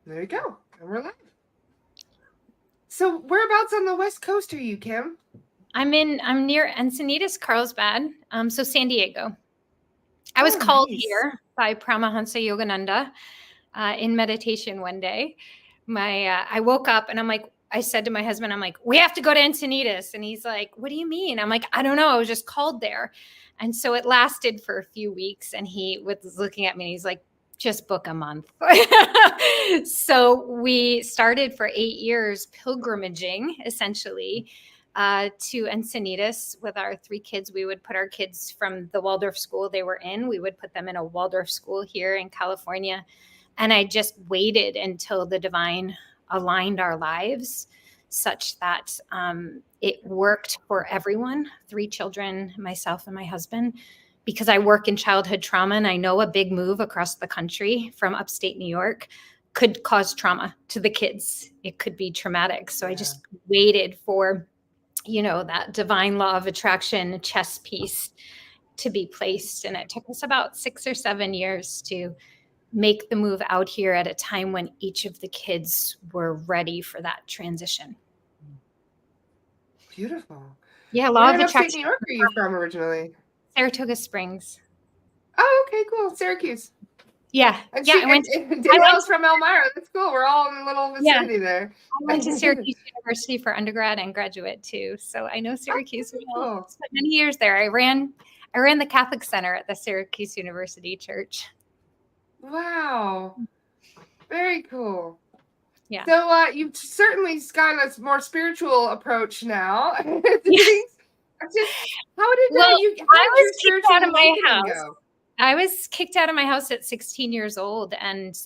There you go. And we're live. So whereabouts on the West Coast are you, Kim? I'm near Encinitas, Carlsbad, so San Diego. I was called here by Paramahansa Yogananda in meditation one day. I woke up and I said to my husband, I'm like, we have to go to Encinitas. And he's like, what do you mean? I'm like, I don't know. I was just called there. And so it lasted for a few weeks. And he was looking at me and he's like, just book a month. So we started for 8 years pilgrimaging, essentially, to Encinitas with our 3 kids. We would put our kids from the Waldorf school they were in. We would put them in a Waldorf school here in California. And I just waited until the divine aligned our lives such that it worked for everyone, 3 children, myself and my husband, because I work in childhood trauma and I know a big move across the country from upstate New York could cause trauma to the kids. It could be traumatic. So I just waited for, that divine law of attraction chess piece to be placed. And it took us about 6 or 7 years to make the move out here at a time when each of the kids were ready for that transition. Beautiful. Yeah, law of attraction. Where in New York are you from originally? Saratoga Springs. Oh, okay, cool. Syracuse. Yeah. Daniela's from Elmira. That's cool. We're all in a little vicinity there. I went to Syracuse University for undergrad and graduate too. So I know Syracuse well. Spent many years there. I ran the Catholic Center at the Syracuse University Church. Wow. Very cool. Yeah. So you've certainly got a more spiritual approach now. How did it go? I was kicked out of my house. I was kicked out of my house at 16 years old. And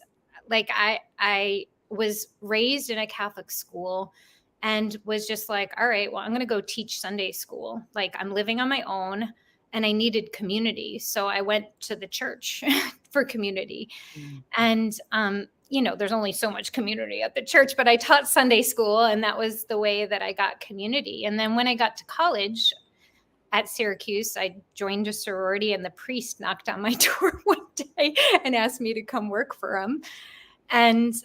I was raised in a Catholic school and was just like, all right, well, I'm going to go teach Sunday school. Like I'm living on my own and I needed community. So I went to the church for community. And, there's only so much community at the church, but I taught Sunday school and that was the way that I got community. And then when I got to college at Syracuse, I joined a sorority and the priest knocked on my door one day and asked me to come work for him. And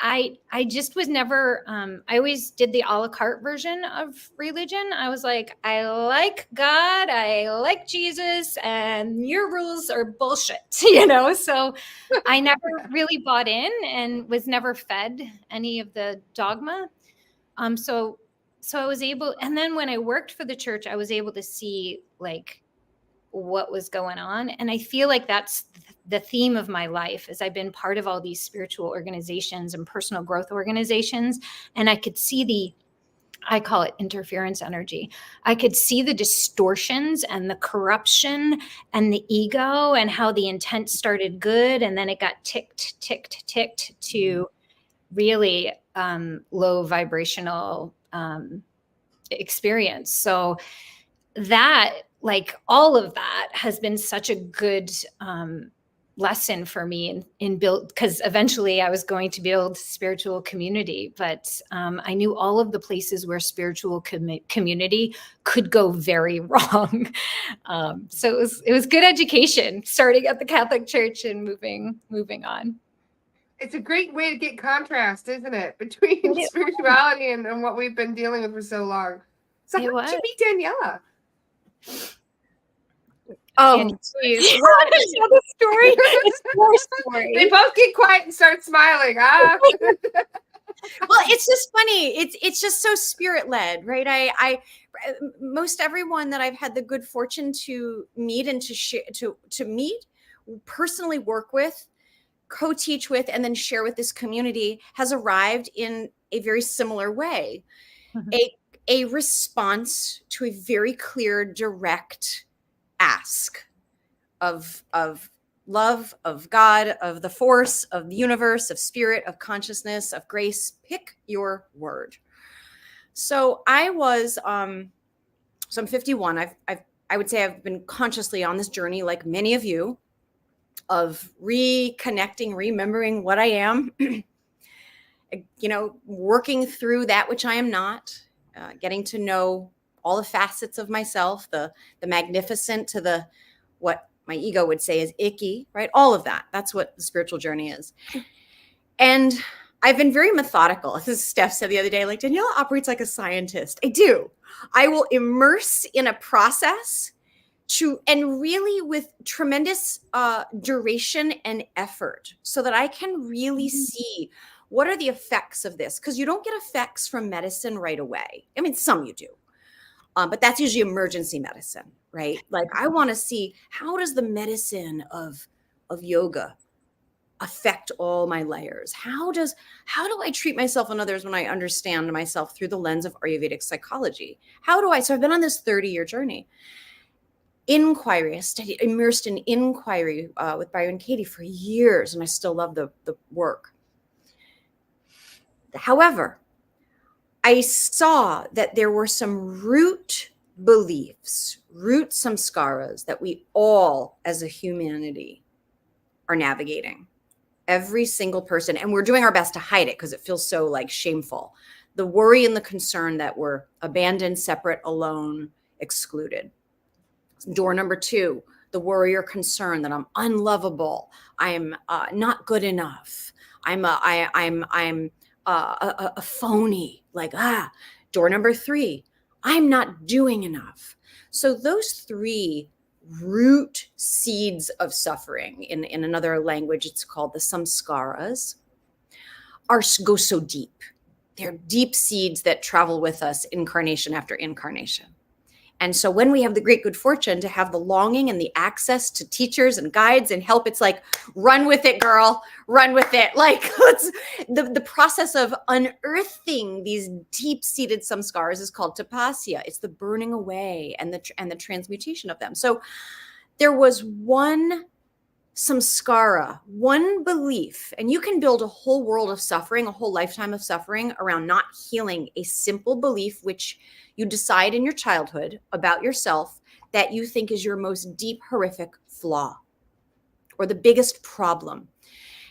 I just was never, I always did the a la carte version of religion. I was like, I like God, I like Jesus, and your rules are bullshit, So I never really bought in and was never fed any of the dogma. So I was able, and then when I worked for the church, I was able to see what was going on. And I feel like that's the theme of my life as I've been part of all these spiritual organizations and personal growth organizations. And I could see I call it interference energy. I could see the distortions and the corruption and the ego and how the intent started good. And then it got ticked to really low vibrational experience. So that, all of that has been such a good lesson for me in build, because eventually I was going to build spiritual community, but I knew all of the places where spiritual community could go very wrong. So it was good education starting at the Catholic Church and moving on. It's a great way to get contrast, isn't it? Between spirituality and what we've been dealing with for so long. So how did you meet Daniela? Oh, geez. The story. It's your story. They both get quiet and start smiling. Well, it's just funny. It's just so spirit led, right? I most everyone that I've had the good fortune to meet and to share, to meet, personally work with, co-teach with, and then share with this community has arrived in a very similar way. Mm-hmm. A response to a very clear, direct ask of love, of God, of the force, of the universe, of spirit, of consciousness, of grace. Pick your word. So I was, so I'm 51. I would say I've been consciously on this journey, like many of you, of reconnecting, remembering what I am, working through that which I am not, getting to know all the facets of myself, the magnificent to the, what my ego would say is icky, right? All of that. That's what the spiritual journey is. And I've been very methodical. As Steph said the other day, like, Daniela operates like a scientist. I do. I will immerse in a process and really with tremendous duration and effort so that I can really see what are the effects of this. Because you don't get effects from medicine right away. I mean, some you do. But that's usually emergency medicine, right? Like I want to see, how does the medicine of yoga affect all my layers? How do I treat myself and others when I understand myself through the lens of Ayurvedic psychology? So I've been on this 30-year journey. Inquiry, I studied, immersed in inquiry with Byron Katie for years, and I still love the work. However, I saw that there were some root beliefs, root samskaras that we all as a humanity are navigating. Every single person. And we're doing our best to hide it because it feels so like shameful. The worry and the concern that we're abandoned, separate, alone, excluded. Door number 2, the worry or concern that I'm unlovable. I'm not good enough. I'm a phony. Door number 3, I'm not doing enough. So those 3 root seeds of suffering, in another language, it's called the samskaras, go so deep. They're deep seeds that travel with us incarnation after incarnation. And so when we have the great good fortune to have the longing and the access to teachers and guides and help, it's like, run with it, girl, run with it. Like the process of unearthing these deep-seated samskaras is called tapasya. It's the burning away and the transmutation of them. So there was one samskara, one belief, and you can build a whole world of suffering, a whole lifetime of suffering around not healing a simple belief, which you decide in your childhood about yourself that you think is your most deep, horrific flaw or the biggest problem.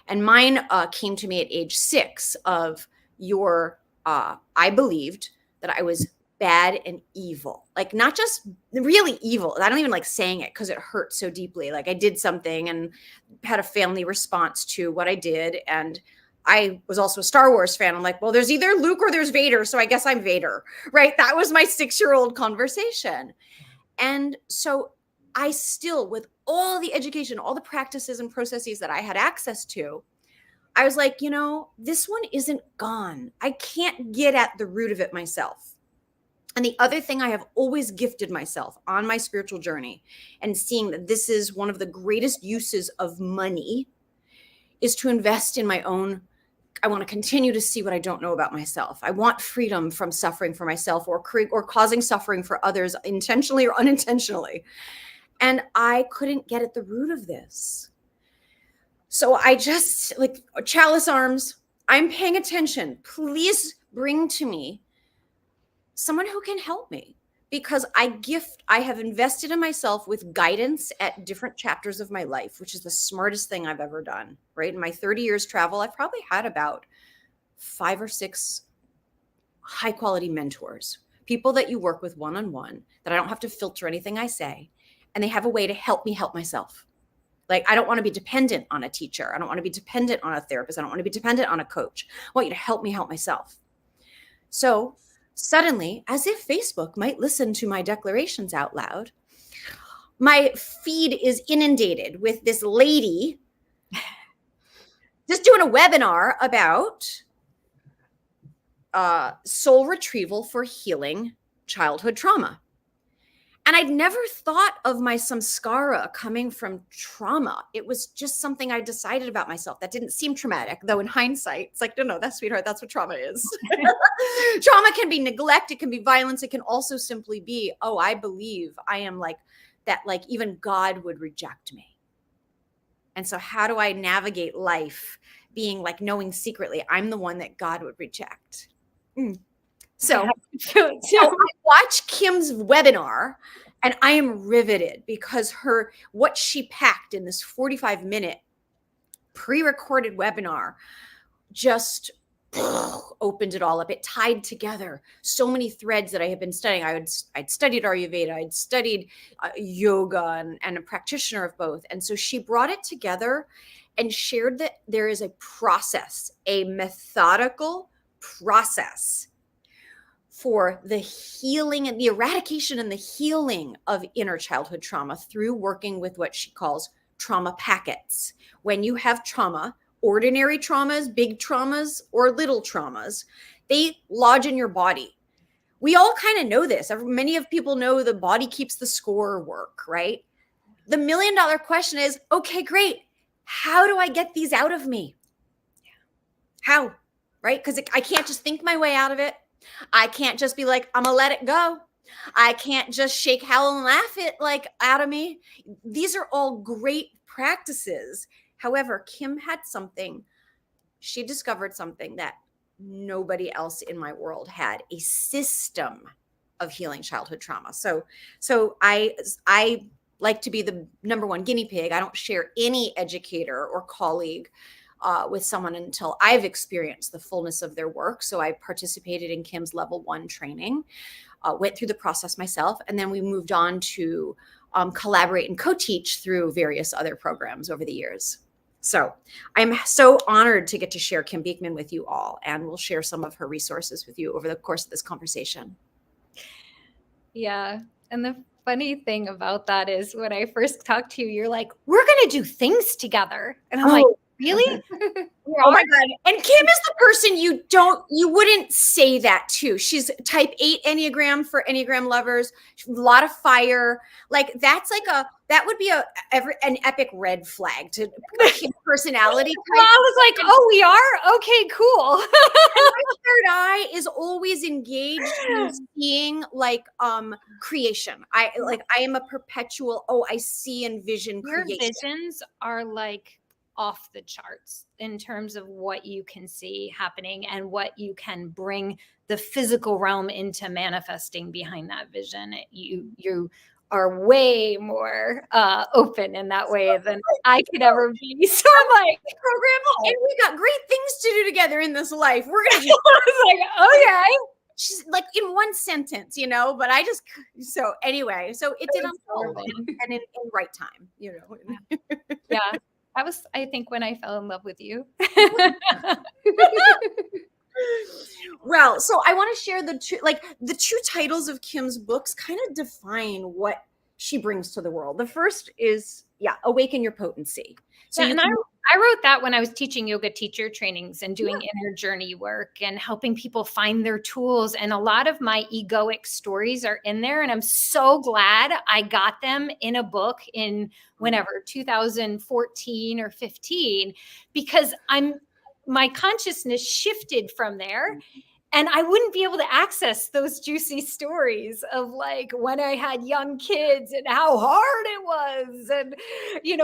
And mine came to me at age 6 of I believed that I was bad and evil, like not just really evil. I don't even like saying it because it hurts so deeply. Like I did something and had a family response to what I did. And I was also a Star Wars fan. I'm like, well, there's either Luke or there's Vader. So I guess I'm Vader, right? That was my 6-year-old conversation. And so I still, with all the education, all the practices and processes that I had access to, I was like, this one isn't gone. I can't get at the root of it myself. And the other thing I have always gifted myself on my spiritual journey, and seeing that this is one of the greatest uses of money, is to invest in my own. I want to continue to see what I don't know about myself. I want freedom from suffering for myself or causing suffering for others intentionally or unintentionally. And I couldn't get at the root of this. So I just, like, chalice arms, I'm paying attention. Please bring to me someone who can help me, because I have invested in myself with guidance at different chapters of my life, which is the smartest thing I've ever done, right? In my 30 years travel, I've probably had about 5 or 6 high quality mentors, people that you work with one-on-one, that I don't have to filter anything I say. And they have a way to help me help myself. Like, I don't want to be dependent on a teacher. I don't want to be dependent on a therapist. I don't want to be dependent on a coach. I want you to help me help myself. So suddenly, as if Facebook might listen to my declarations out loud, my feed is inundated with this lady just doing a webinar about soul retrieval for healing childhood trauma. And I'd never thought of my samskara coming from trauma. It was just something I decided about myself that didn't seem traumatic, though in hindsight, it's like, no, that's, sweetheart, that's what trauma is. Trauma can be neglect. It can be violence. It can also simply be, oh, I believe I am like that, like even God would reject me. And so how do I navigate life being like knowing secretly I'm the one that God would reject? So I watch Kim's webinar and I am riveted, because what she packed in this 45-minute pre-recorded webinar just opened it all up. It tied together so many threads that I had been studying. I'd studied Ayurveda, I'd studied yoga and a practitioner of both. And so she brought it together and shared that there is a process, a methodical process for the healing and the eradication and the healing of inner childhood trauma through working with what she calls trauma packets. When you have trauma, ordinary traumas, big traumas, or little traumas, they lodge in your body. We all kind of know this. Many of people know the body keeps the score work, right? The $1 million question is, okay, great. How do I get these out of me? How? Right? Because I can't just think my way out of it. I can't just be like, I'm gonna let it go. I can't just shake, howl, and laugh it like out of me. These are all great practices. However, Kim had something. She discovered something that nobody else in my world had, a system of healing childhood trauma. So I like to be the number one guinea pig. I don't share any educator or colleague with someone until I've experienced the fullness of their work. So I participated in Kim's level 1 training, went through the process myself, and then we moved on to collaborate and co-teach through various other programs over the years. So I'm so honored to get to share Kim Beekman with you all, and we'll share some of her resources with you over the course of this conversation. Yeah. And the funny thing about that is when I first talked to you, you're like, we're going to do things together. And I'm like, really? Oh my God. And Kim is the person you wouldn't say that to. She's type 8 Enneagram for Enneagram lovers, a lot of fire. Like that would be an epic red flag to Kim's personality type. Well, I was like, oh, we are? Okay, cool. My third eye is always engaged in seeing like creation. I am a perpetual, I see and vision Your creation. visions are like off the charts in terms of what you can see happening and what you can bring the physical realm into manifesting behind that vision. You are way more open in that way than I could ever be. So I'm like, program, and we got great things to do together in this life. We're gonna do. I was like, okay. She's like in one sentence, but so anyway, so it did unfold and in right time, Yeah. That was, I think, when I fell in love with you. Well, so I want to share the two titles of Kim's books kind of define what she brings to the world. The first is, Awaken Your Potency. So I wrote that when I was teaching yoga teacher trainings and doing inner journey work and helping people find their tools. And a lot of my egoic stories are in there. And I'm so glad I got them in a book in whenever, 2014 or 15, because my consciousness shifted from there. And I wouldn't be able to access those juicy stories of like when I had young kids and how hard it was and,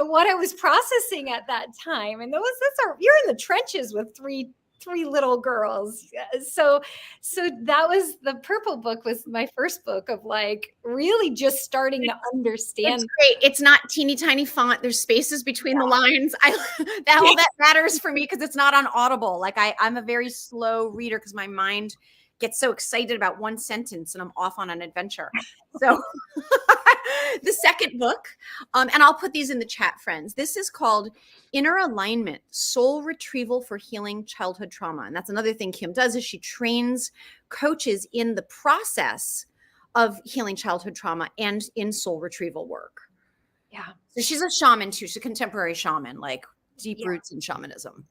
what I was processing at that time. And you're in the trenches with three little girls. So that was the Purple book was my first book of like really just starting to understand. It's great. It's not teeny tiny font. There's spaces between the lines. All that matters for me because it's not on Audible. Like I'm a very slow reader because my mind gets so excited about one sentence and I'm off on an adventure. So the second book, and I'll put these in the chat, friends. This is called Inner Alignment, Soul Retrieval for Healing Childhood Trauma. And that's another thing Kim does is she trains coaches in the process of healing childhood trauma and in soul retrieval work. Yeah. So she's a shaman too. She's a contemporary shaman, like deep roots in shamanism.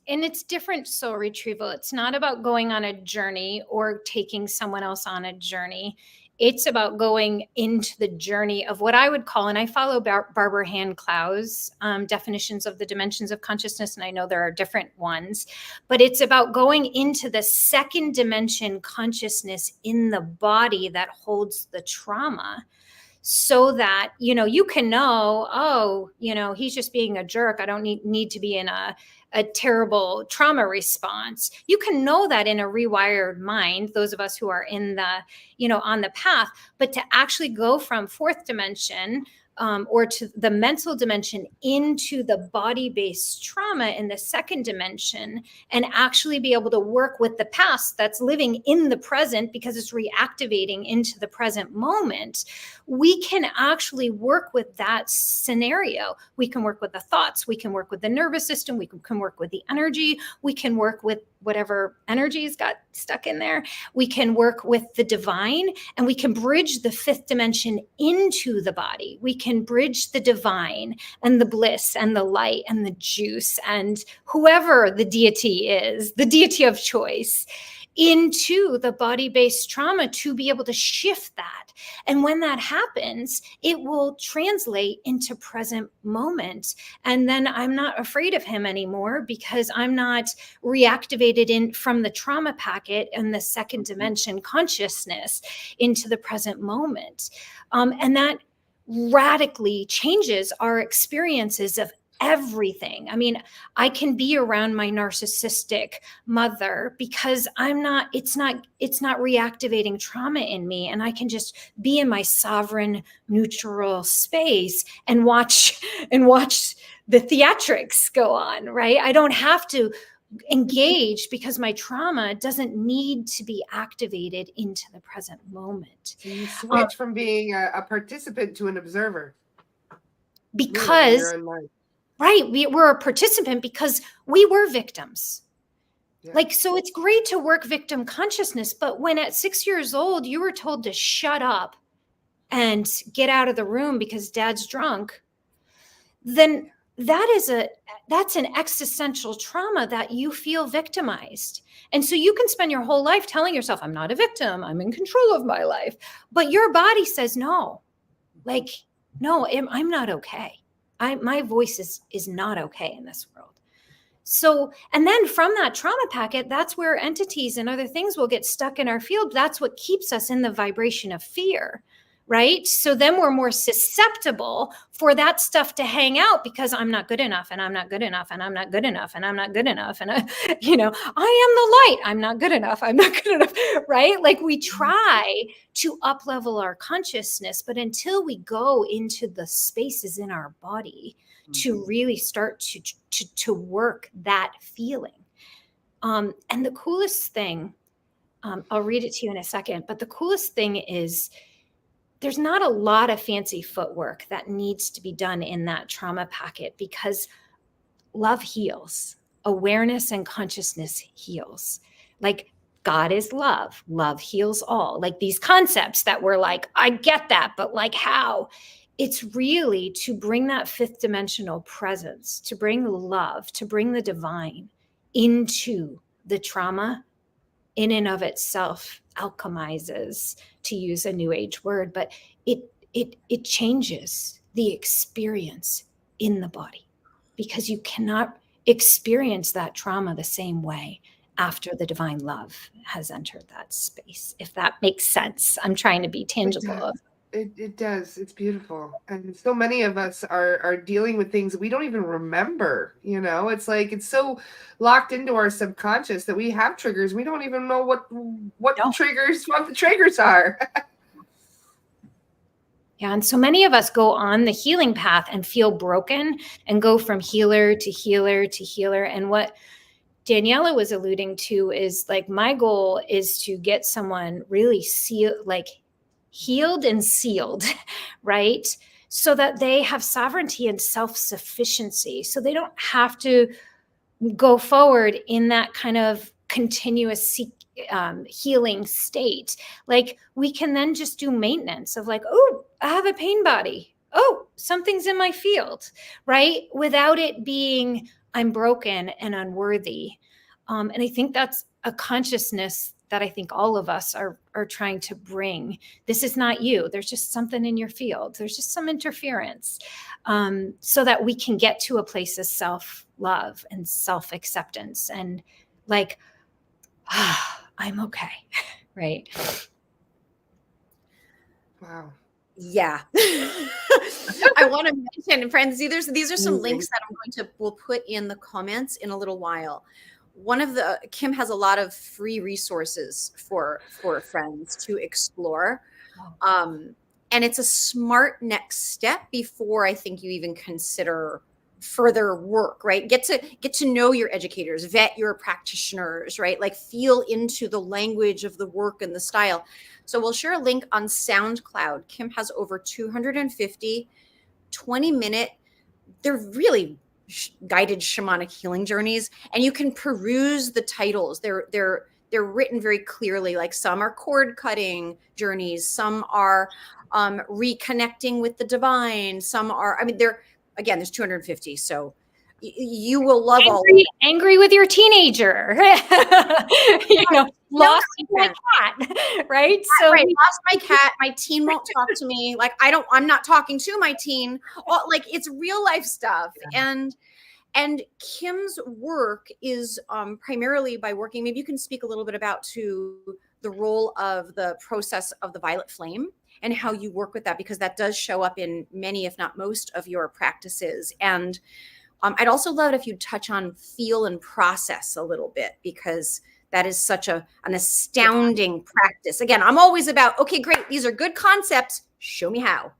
And it's different soul retrieval. It's not about going on a journey or taking someone else on a journey. It's about going into the journey of what I would call, and I follow Barbara Hand-Clow's definitions of the dimensions of consciousness, and I know there are different ones, but it's about going into the second dimension consciousness in the body that holds the trauma. So that, you can know, he's just being a jerk. I don't need to be in a terrible trauma response. You can know that in a rewired mind, those of us who are in the, on the path, but to actually go from fourth dimension or to the mental dimension into the body-based trauma in the second dimension, and actually be able to work with the past that's living in the present because it's reactivating into the present moment, we can actually work with that scenario. We can work with the thoughts, we can work with the nervous system, we can work with the energy, we can work with whatever energies got stuck in there. We can work with the divine, and we can bridge the fifth dimension into the body. We can bridge the divine and the bliss and the light and the juice and whoever the deity is, the deity of choice, into the body-based trauma to be able to shift that. And when that happens, it will translate into present moment. And then I'm not afraid of him anymore because I'm not reactivated in from the trauma packet and the second dimension consciousness into the present moment. And that radically changes our experiences of everything. I mean, I can be around my narcissistic mother because it's not reactivating trauma in me. And I can just be in my sovereign neutral space and watch the theatrics go on, right? I don't have to engage because my trauma doesn't need to be activated into the present moment. So you switch from being a participant to an observer. Because right, we're a participant because we were victims. Yeah. Like, so it's great to work victim consciousness, but when at 6 years old, you were told to shut up and get out of the room because dad's drunk, then that's an existential trauma that you feel victimized. And so you can spend your whole life telling yourself, I'm not a victim, I'm in control of my life. But your body says, no, I'm not okay. My voice is not okay in this world. So, and then from that trauma packet, that's where entities and other things will get stuck in our field. That's what keeps us in the vibration of fear, right? So then we're more susceptible for that stuff to hang out because I'm not good enough, and I'm not good enough, and I'm not good enough, and I'm not good enough. And I am the light. I'm not good enough. I'm not good enough, right? Like we try to up-level our consciousness, but until we go into the spaces in our body to really start to work that feeling. And the coolest thing, I'll read it to you in a second, but the coolest thing is there's not a lot of fancy footwork that needs to be done in that trauma packet because love heals. Awareness and consciousness heals. Like God is love. Love heals all. Like these concepts that we're like, I get that, but like how? It's really to bring that fifth dimensional presence, to bring love, to bring the divine into the trauma in and of itself alchemizes, to use a new age word, but it changes the experience in the body because you cannot experience that trauma the same way after the divine love has entered that space. If that makes sense. I'm trying to be tangible. It does. It's beautiful. And so many of us are dealing with things we don't even remember, It's like it's so locked into our subconscious that we have triggers. We don't even know what the triggers are. Yeah, and so many of us go on the healing path and feel broken and go from healer to healer to healer. And what Daniela was alluding to is like, my goal is to get someone really healed and sealed, right? So that they have sovereignty and self-sufficiency. So they don't have to go forward in that kind of continuous healing state. Like we can then just do maintenance of like, oh, I have a pain body. Oh, something's in my field, right? Without it being, I'm broken and unworthy. And I think that's a consciousness that I think all of us are trying to bring. This is not you. There's just something in your field. There's just some interference, so that we can get to a place of self-love and self-acceptance and like, I'm okay, right? Wow. Yeah. I want to mention, friends, these are some links that we'll put in the comments in a little while. Kim has a lot of free resources for friends to explore. And it's a smart next step before I think you even consider further work, right? Get to know your educators, vet your practitioners, right? Like feel into the language of the work and the style. So we'll share a link on SoundCloud. Kim has over 250 20-minute, they're really guided shamanic healing journeys, and you can peruse the titles. They're written very clearly. Like some are cord cutting journeys, some are reconnecting with the divine, some are, I mean, there's 250. So you will love all of them. Angry with your teenager, lost my cat, right? So right, lost my cat. My teen won't talk to me. Like I'm not talking to my teen. Well, like it's real life stuff. Yeah. And Kim's work is primarily by working. Maybe you can speak a little bit about the role of the process of the violet flame and how you work with that, because that does show up in many, if not most, of your practices. And I'd also love it if you touch on feel and process a little bit, because that is such an astounding practice. Again, I'm always about, okay, great, these are good concepts, show me how,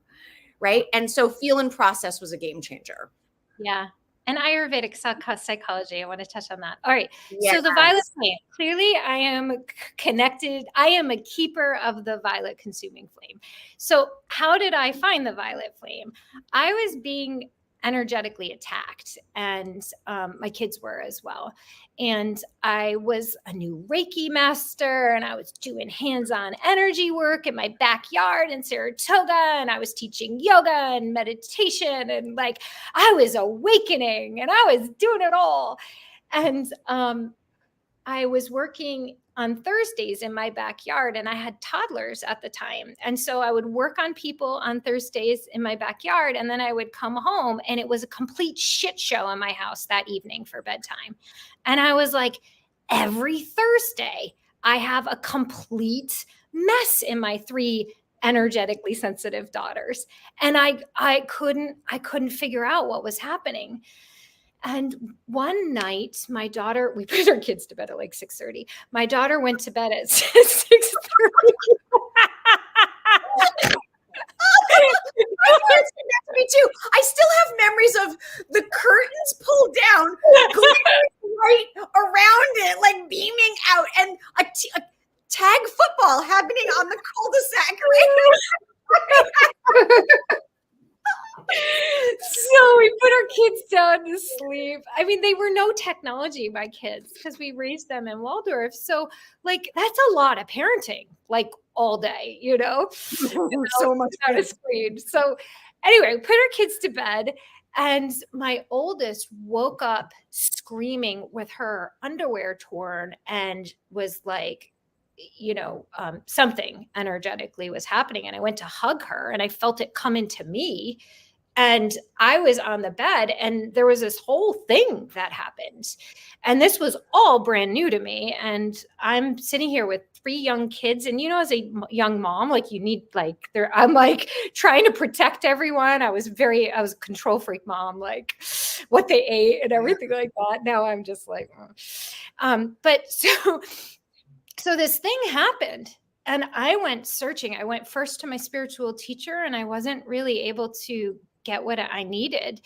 right? And so feel and process was a game changer. Yeah. And Ayurvedic psychology, I want to touch on that. All right. Yes. So the violet flame, clearly I am connected. I am a keeper of the violet consuming flame. So how did I find the violet flame? I was being energetically attacked, and my kids were as well. And I was a new Reiki master, and I was doing hands-on energy work in my backyard in Saratoga, and I was teaching yoga and meditation, and like I was awakening, and I was doing it all. And I was working on Thursdays in my backyard, and I had toddlers at the time. And so I would work on people on Thursdays in my backyard, and then I would come home, and it was a complete shit show in my house that evening for bedtime. And I was like, every Thursday I have a complete mess in my 3 energetically sensitive daughters. And I couldn't figure out what was happening. And one night, my daughter, we put our kids to bed at like 6:30. My daughter went to bed at 6:30. Me too. I still have memories of the curtains pulled down, right around it, like beaming out, and a tag football happening on the cul-de-sac. So we put our kids down to sleep. I mean, they were no technology, my kids, because we raised them in Waldorf. So like, that's a lot of parenting, like all day, so much on a screen. So anyway, we put our kids to bed, and my oldest woke up screaming with her underwear torn and was like, something energetically was happening. And I went to hug her, and I felt it come into me. And I was on the bed, and there was this whole thing that happened. And this was all brand new to me. And I'm sitting here with 3 young kids. And, as a young mom, like you need, I'm like trying to protect everyone. I was a control freak mom, like what they ate and everything like that. Now I'm just like, but so this thing happened, and I went searching. I went first to my spiritual teacher, and I wasn't really able to get what I needed.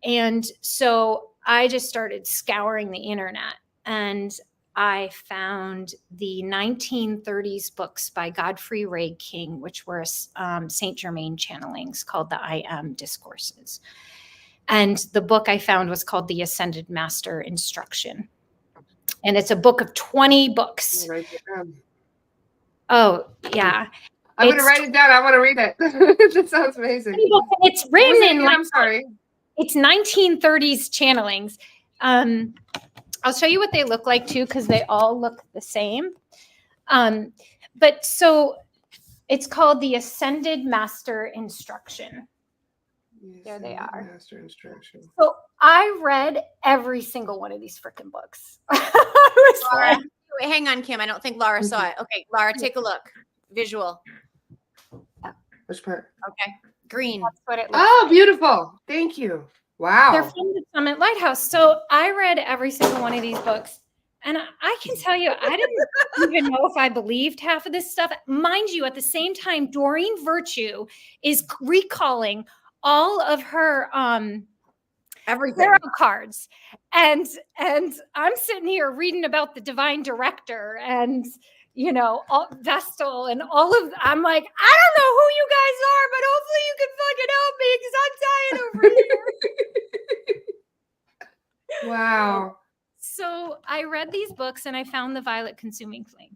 And so I just started scouring the internet, and I found the 1930s books by Godfrey Ray King, which were Saint Germain channelings called the I Am Discourses. And the book I found was called The Ascended Master Instruction. And it's a book of 20 books. Oh, yeah. I'm going to write it down. I want to read it. That sounds amazing. It's written in, I'm sorry. It's 1930s channelings. I'll show you what they look like too, because they all look the same. But so it's called The Ascended Master Instruction. There they are. Master Instruction. So I read every single one of these freaking books. Laura, wait, hang on, Kim. I don't think Laura saw it. Okay, Laura, take a look. Visual. Which part? Okay. Green. That's what it looks like. Beautiful. Thank you. Wow. They're from the Summit Lighthouse. So I read every single one of these books, And I can tell you, I didn't even know if I believed half of this stuff. Mind you, at the same time, Doreen Virtue is recalling all of her Everything. tarot cards. And I'm sitting here reading about the divine director and, you know, all Vestal and all of, I'm like, I don't know who you guys are, but hopefully you can fucking help me because I'm dying over here. Wow. So I read these books and I found the Violet Consuming Flame,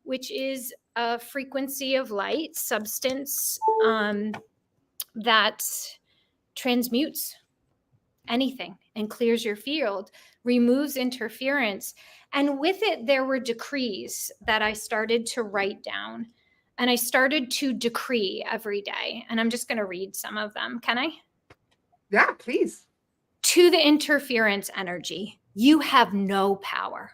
which is a frequency of light substance that transmutes anything and clears your field, removes interference. And with it, there were decrees that I started to write down. And I started to decree every day. And I'm just going to read some of them. Can I? Yeah, please. To the interference energy, you have no power.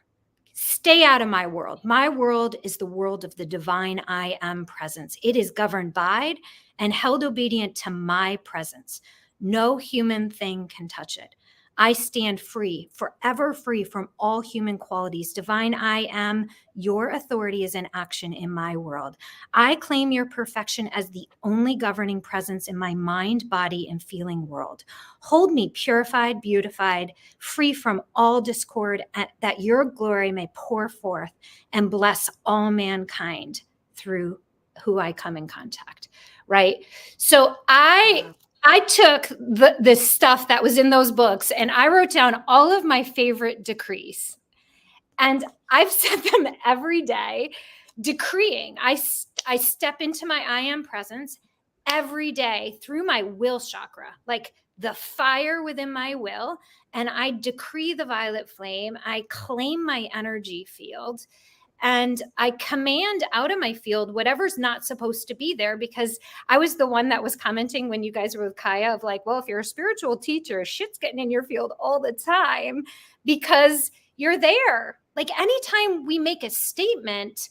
Stay out of my world. My world is the world of the divine I am presence. It is governed by and held obedient to my presence. No human thing can touch it. I stand free, forever free from all human qualities. Divine I am, your authority is in action in my world. I claim your perfection as the only governing presence in my mind, body, and feeling world. Hold me purified, beautified, free from all discord, that your glory may pour forth and bless all mankind through who I come in contact, right? So I took this stuff that was in those books and I wrote down all of my favorite decrees. And I've said them every day, decreeing. I step into my I am presence every day through my will chakra, like the fire within my will. And I decree the violet flame. I claim my energy field. And I command out of my field whatever's not supposed to be there, because I was the one that was commenting when you guys were with Kaya of like, well, if you're a spiritual teacher, shit's getting in your field all the time because you're there. Like anytime we make a statement,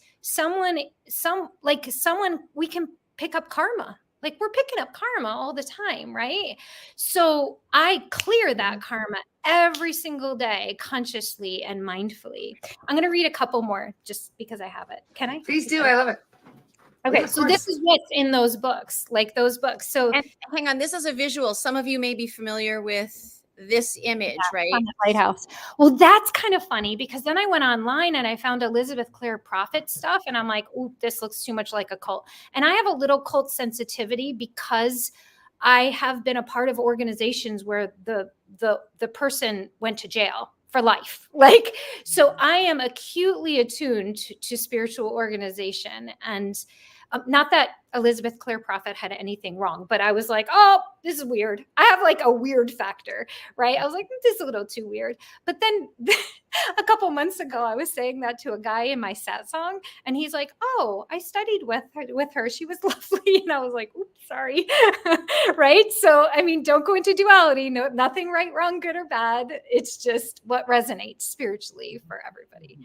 we can pick up karma. Like we're picking up karma all the time, right? So I clear that karma every single day, consciously and mindfully. I'm going to read a couple more just because I have it. Can I? Please do. I love it. Okay, Yeah, so this is what's in those books, like those books. So and hang on, this is a visual. Some of you may be familiar with this image, right? On the lighthouse. Well, that's kind of funny because then I went online and I found Elizabeth Clare Prophet stuff. And I'm like, ooh, this looks too much like a cult. And I have a little cult sensitivity because I have been a part of organizations where the person went to jail for life. Like, so I am acutely attuned to spiritual organization. And not that Elizabeth Clare Prophet had anything wrong, but I was like, oh, this is weird. I have like a weird factor, right? I was like, this is a little too weird. But then a couple months ago, I was saying that to a guy in my satsang, and he's like, oh, I studied with her. She was lovely. And I was like, oops, sorry. Right? So, I mean, don't go into duality. No, nothing right, wrong, good or bad. It's just what resonates spiritually for everybody.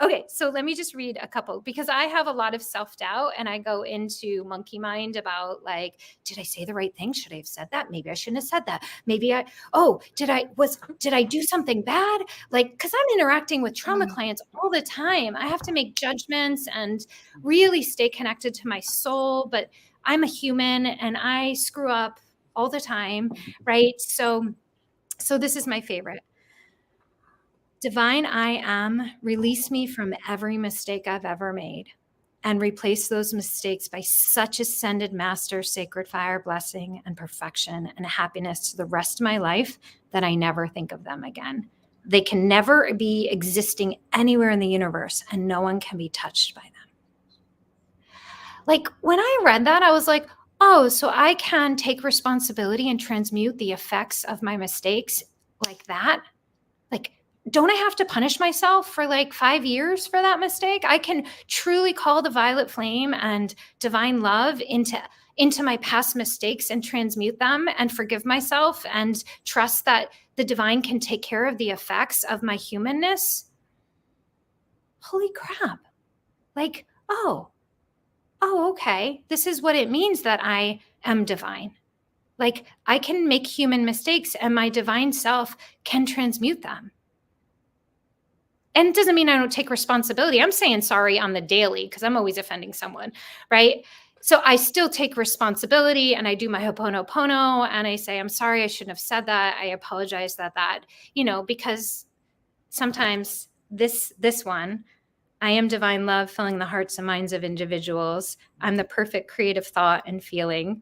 Okay, so let me just read a couple because I have a lot of self-doubt and I go into monkey mind about like, did I say the right thing? Should I have said that? Maybe I shouldn't have said that. Maybe did I do something bad? Like, because I'm interacting with trauma clients all the time. I have to make judgments and really stay connected to my soul, but I'm a human and I screw up all the time, right? So this is my favorite. Divine I am, release me from every mistake I've ever made and replace those mistakes by such ascended master, sacred fire, blessing, and perfection and happiness to the rest of my life that I never think of them again. They can never be existing anywhere in the universe and no one can be touched by them. Like when I read that, I was like, oh, so I can take responsibility and transmute the effects of my mistakes like that? Like, don't I have to punish myself for like 5 years for that mistake? I can truly call the violet flame and divine love into my past mistakes and transmute them and forgive myself and trust that the divine can take care of the effects of my humanness. Holy crap. Like, oh, okay. This is what it means that I am divine. Like I can make human mistakes and my divine self can transmute them. And it doesn't mean I don't take responsibility. I'm saying sorry on the daily because I'm always offending someone, right? So I still take responsibility and I do my Ho'oponopono and I say, I'm sorry, I shouldn't have said that. I apologize that, because sometimes this one, I am divine love filling the hearts and minds of individuals. I'm the perfect creative thought and feeling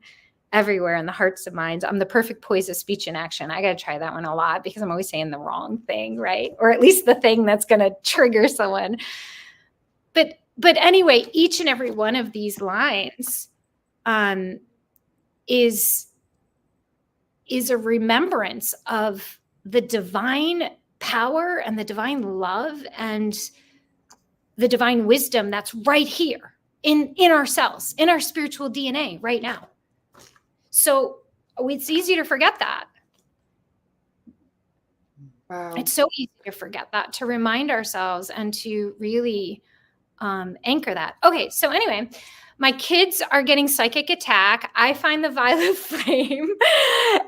everywhere in the hearts and minds. I'm the perfect poise of speech and action. I got to try that one a lot because I'm always saying the wrong thing, right? Or at least the thing that's going to trigger someone. But anyway, each and every one of these lines is a remembrance of the divine power and the divine love and the divine wisdom that's right here in ourselves, in our spiritual DNA right now. So it's easy to forget that. Wow. It's so easy to forget that, to remind ourselves and to really anchor that. Okay, so anyway, my kids are getting psychic attack. I find the violet flame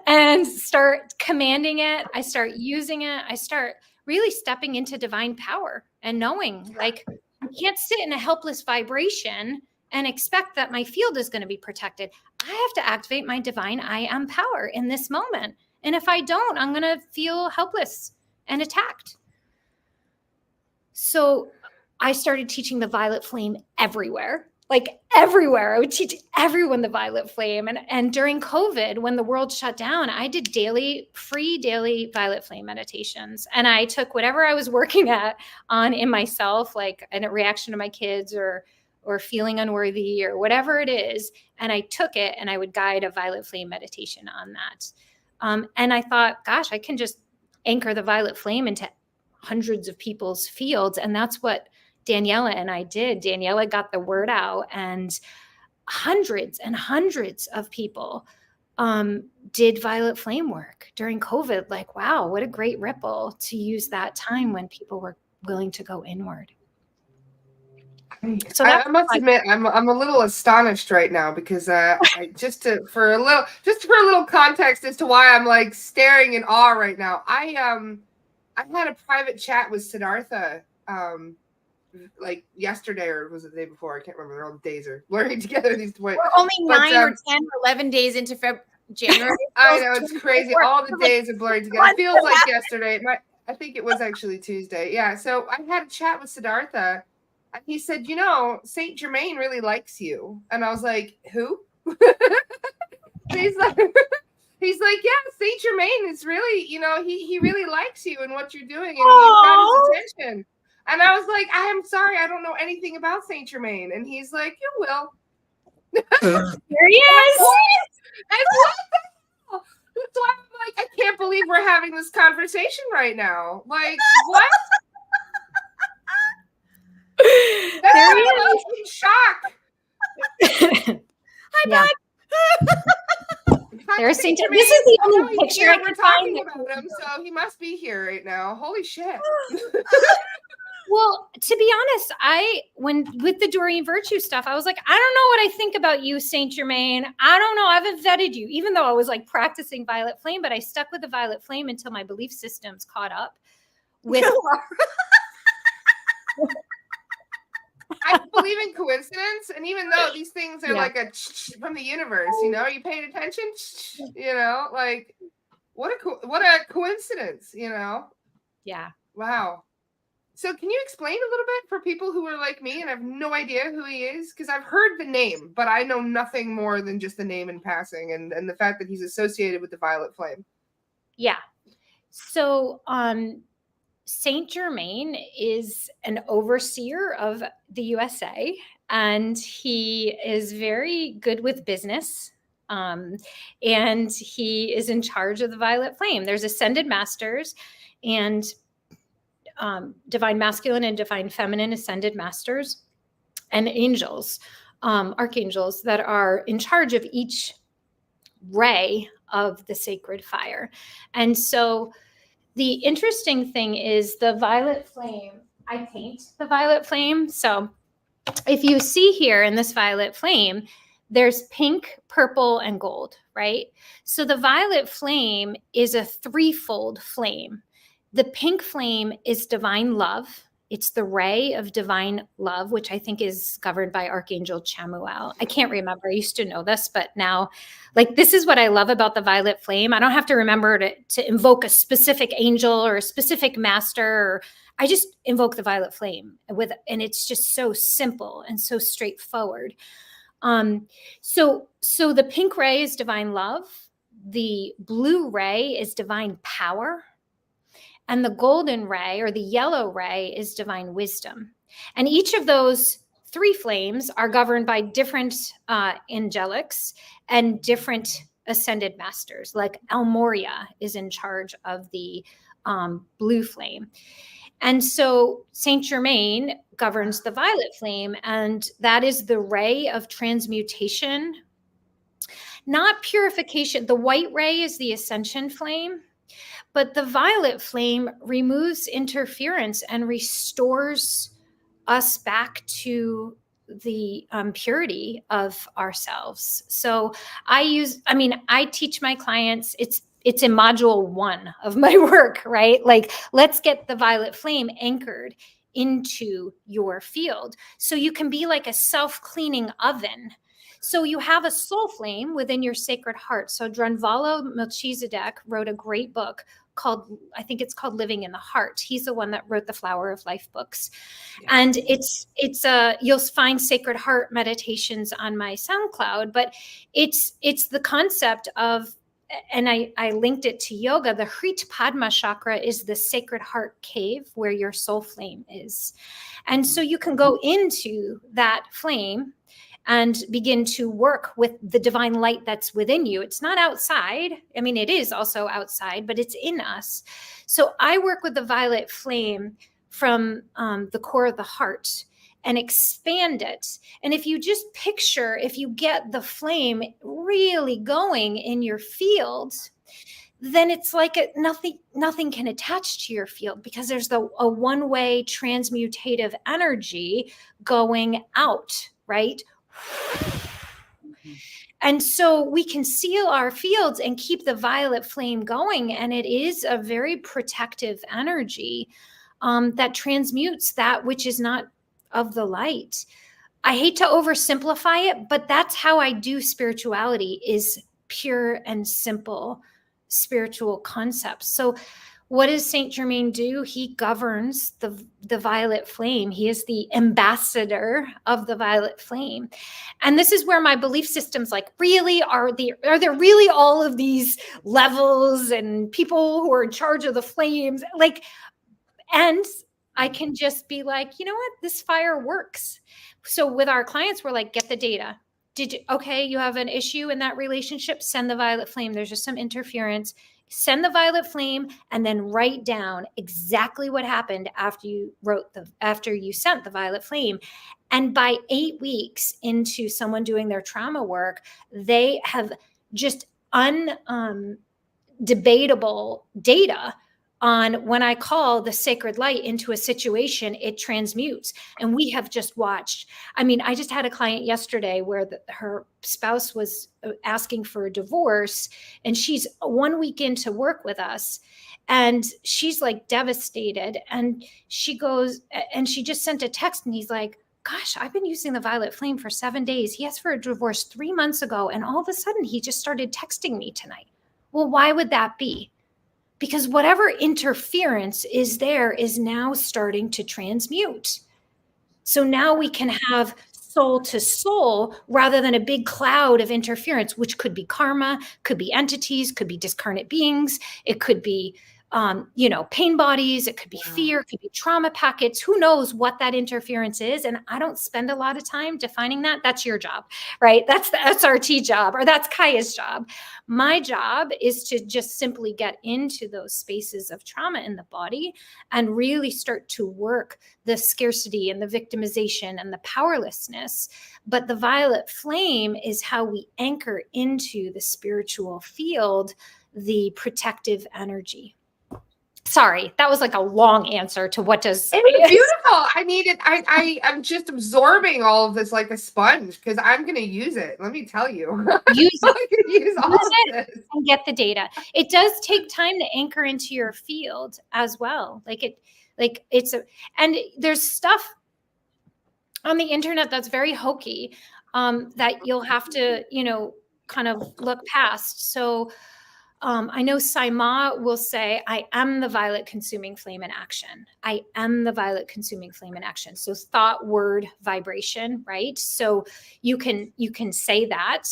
and start commanding it. I start using it. I start really stepping into divine power and knowing, like, I can't sit in a helpless vibration and expect that my field is going to be protected. I have to activate my divine I am power in this moment. And if I don't, I'm going to feel helpless and attacked. So I started teaching the violet flame everywhere. Like everywhere. I would teach everyone the violet flame. And during COVID, when the world shut down, I did free daily violet flame meditations. And I took whatever I was working on in myself, like a reaction to my kids or feeling unworthy or whatever it is. And I took it and I would guide a violet flame meditation on that. And I thought, gosh, I can just anchor the violet flame into hundreds of people's fields. And that's what Daniela and I did. Daniela got the word out and hundreds and hundreds of people did violet flame work during COVID. Like, wow, what a great ripple to use that time when people were willing to go inward. So I must admit, I'm a little astonished right now because just for a little context as to why I'm like staring in awe right now. I had a private chat with Siddhartha like yesterday, or was it the day before? I can't remember. All the days are blurring together these points. We're only 9 or 10 or 11 days into January. I know, it's crazy. All the days are blurring together. It feels like yesterday. I think it was actually Tuesday. Yeah. So I had a chat with Siddhartha, and he said, Saint Germain really likes you. And I was like, who? He's like, yeah, Saint Germain is really, he really likes you and what you're doing, and you've got his attention. And I was like, I am sorry, I don't know anything about Saint Germain. And he's like, you will. Here he is. And what the hell? That's why I'm like, I can't believe we're having this conversation right now. Like, what? There he is. In shock. Hi, Bud. There's Saint Germain. This is the only picture I we're can talking find. about him, so he must be here right now. Holy shit. Well, to be honest, with the Doreen Virtue stuff, I was like, I don't know what I think about you, Saint Germain. I don't know. I haven't vetted you, even though I was like practicing violet flame, but I stuck with the violet flame until my belief systems caught up with. I believe in coincidence, and even though these things are like from the universe, are you paying attention? Like what a coincidence, Yeah. Wow. So can you explain a little bit for people who are like me and have no idea who he is? Because I've heard the name, but I know nothing more than just the name in passing and the fact that he's associated with the violet flame. Yeah. So Saint Germain is an overseer of the USA, and he is very good with business. And he is in charge of the violet flame. There's ascended masters and divine masculine and divine feminine ascended masters and angels, archangels that are in charge of each ray of the sacred fire. And so the interesting thing is the violet flame, I paint the violet flame. So if you see here in this violet flame, there's pink, purple, and gold, right? So the violet flame is a threefold flame. The pink flame is divine love It's the ray of divine love, which I think is governed by Archangel Chamuel. I can't remember. I used to know this, but now, like, this is what I love about the violet flame. I don't have to remember to invoke a specific angel or a specific master. Or I just invoke the violet flame and it's just so simple and so straightforward. So the pink ray is divine love. The blue ray is divine power. And the golden ray or the yellow ray is divine wisdom. And each of those 3 flames are governed by different angelics and different ascended masters. Like Almoria is in charge of the blue flame. And so Saint Germain governs the violet flame, and that is the ray of transmutation, not purification. The white ray is the ascension flame. But the violet flame removes interference and restores us back to the purity of ourselves. So I teach my clients, it's in module 1 of my work, right? Like, let's get the violet flame anchored into your field so you can be like a self-cleaning oven. So you have a soul flame within your sacred heart. So Drunvalo Melchizedek wrote a great book called, I think it's called Living in the Heart. He's the one that wrote the Flower of Life books. Yeah. And it's you'll find Sacred Heart meditations on my SoundCloud, but it's the concept of, and I linked it to yoga. The Hrit Padma chakra is the sacred heart cave where your soul flame is. And so you can go into that flame and begin to work with the divine light that's within you. It's not outside. I mean, it is also outside, but it's in us. So I work with the violet flame from the core of the heart and expand it. And if you just picture, if you get the flame really going in your field, then it's like nothing can attach to your field because there's a one-way transmutative energy going out, right? And so we can seal our fields and keep the violet flame going. And it is a very protective energy that transmutes that which is not of the light. I hate to oversimplify it, but that's how I do spirituality, is pure and simple spiritual concepts. So what does Saint Germain do? He governs the violet flame. He is the ambassador of the violet flame. And this is where my belief system's like, really, are there really all of these levels and people who are in charge of the flames? Like, and I can just be like, you know what? This fire works. So with our clients, we're like, get the data. You have an issue in that relationship? Send the violet flame. There's just some interference. Send the violet flame and then write down exactly what happened after you sent the violet flame. And by 8 weeks into someone doing their trauma work, they have just undebatable data on when I call the sacred light into a situation, it transmutes. And we have just watched. I mean, I just had a client yesterday where her spouse was asking for a divorce, and she's 1 week into work with us, and she's like devastated. And she goes, and she just sent a text, and he's like, gosh, I've been using the violet flame for 7 days. He asked for a divorce 3 months ago, and all of a sudden he just started texting me tonight. Well, why would that be? Because whatever interference is there is now starting to transmute. So now we can have soul to soul rather than a big cloud of interference, which could be karma, could be entities, could be discarnate beings. It could be, pain bodies. It could be fear, it could be trauma packets. Who knows what that interference is? And I don't spend a lot of time defining that. That's your job, right? That's the SRT job, or that's Kaya's job. My job is to just simply get into those spaces of trauma in the body and really start to work the scarcity and the victimization and the powerlessness. But the violet flame is how we anchor into the spiritual field, the protective energy. Sorry, that was like a long answer to what does. It was beautiful. I mean, I'm just absorbing all of this like a sponge because I'm going to use it. Let me tell you. Use it. I can use all of this. And get the data. It does take time to anchor into your field as well. Like Like and there's stuff on the internet that's very hokey, that you'll have to, kind of look past. So I know Saima will say, I am the violet consuming flame in action. I am the violet consuming flame in action. So thought, word, vibration, right? So you can say that.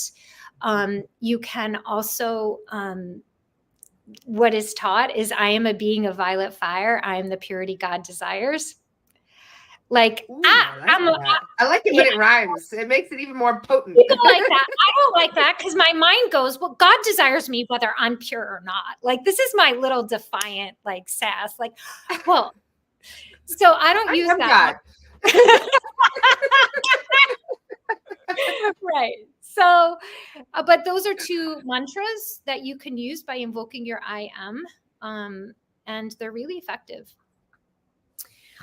You can also, what is taught is, I am a being of violet fire. I am the purity God desires. Like, Ooh, I like it when it rhymes. It makes it even more potent. People like that. I don't like that, because my mind goes, well, God desires me whether I'm pure or not. Like, this is my little defiant, like, sass. Like, well, so I don't use that. Right. So, but those are two mantras that you can use by invoking your I am, and they're really effective.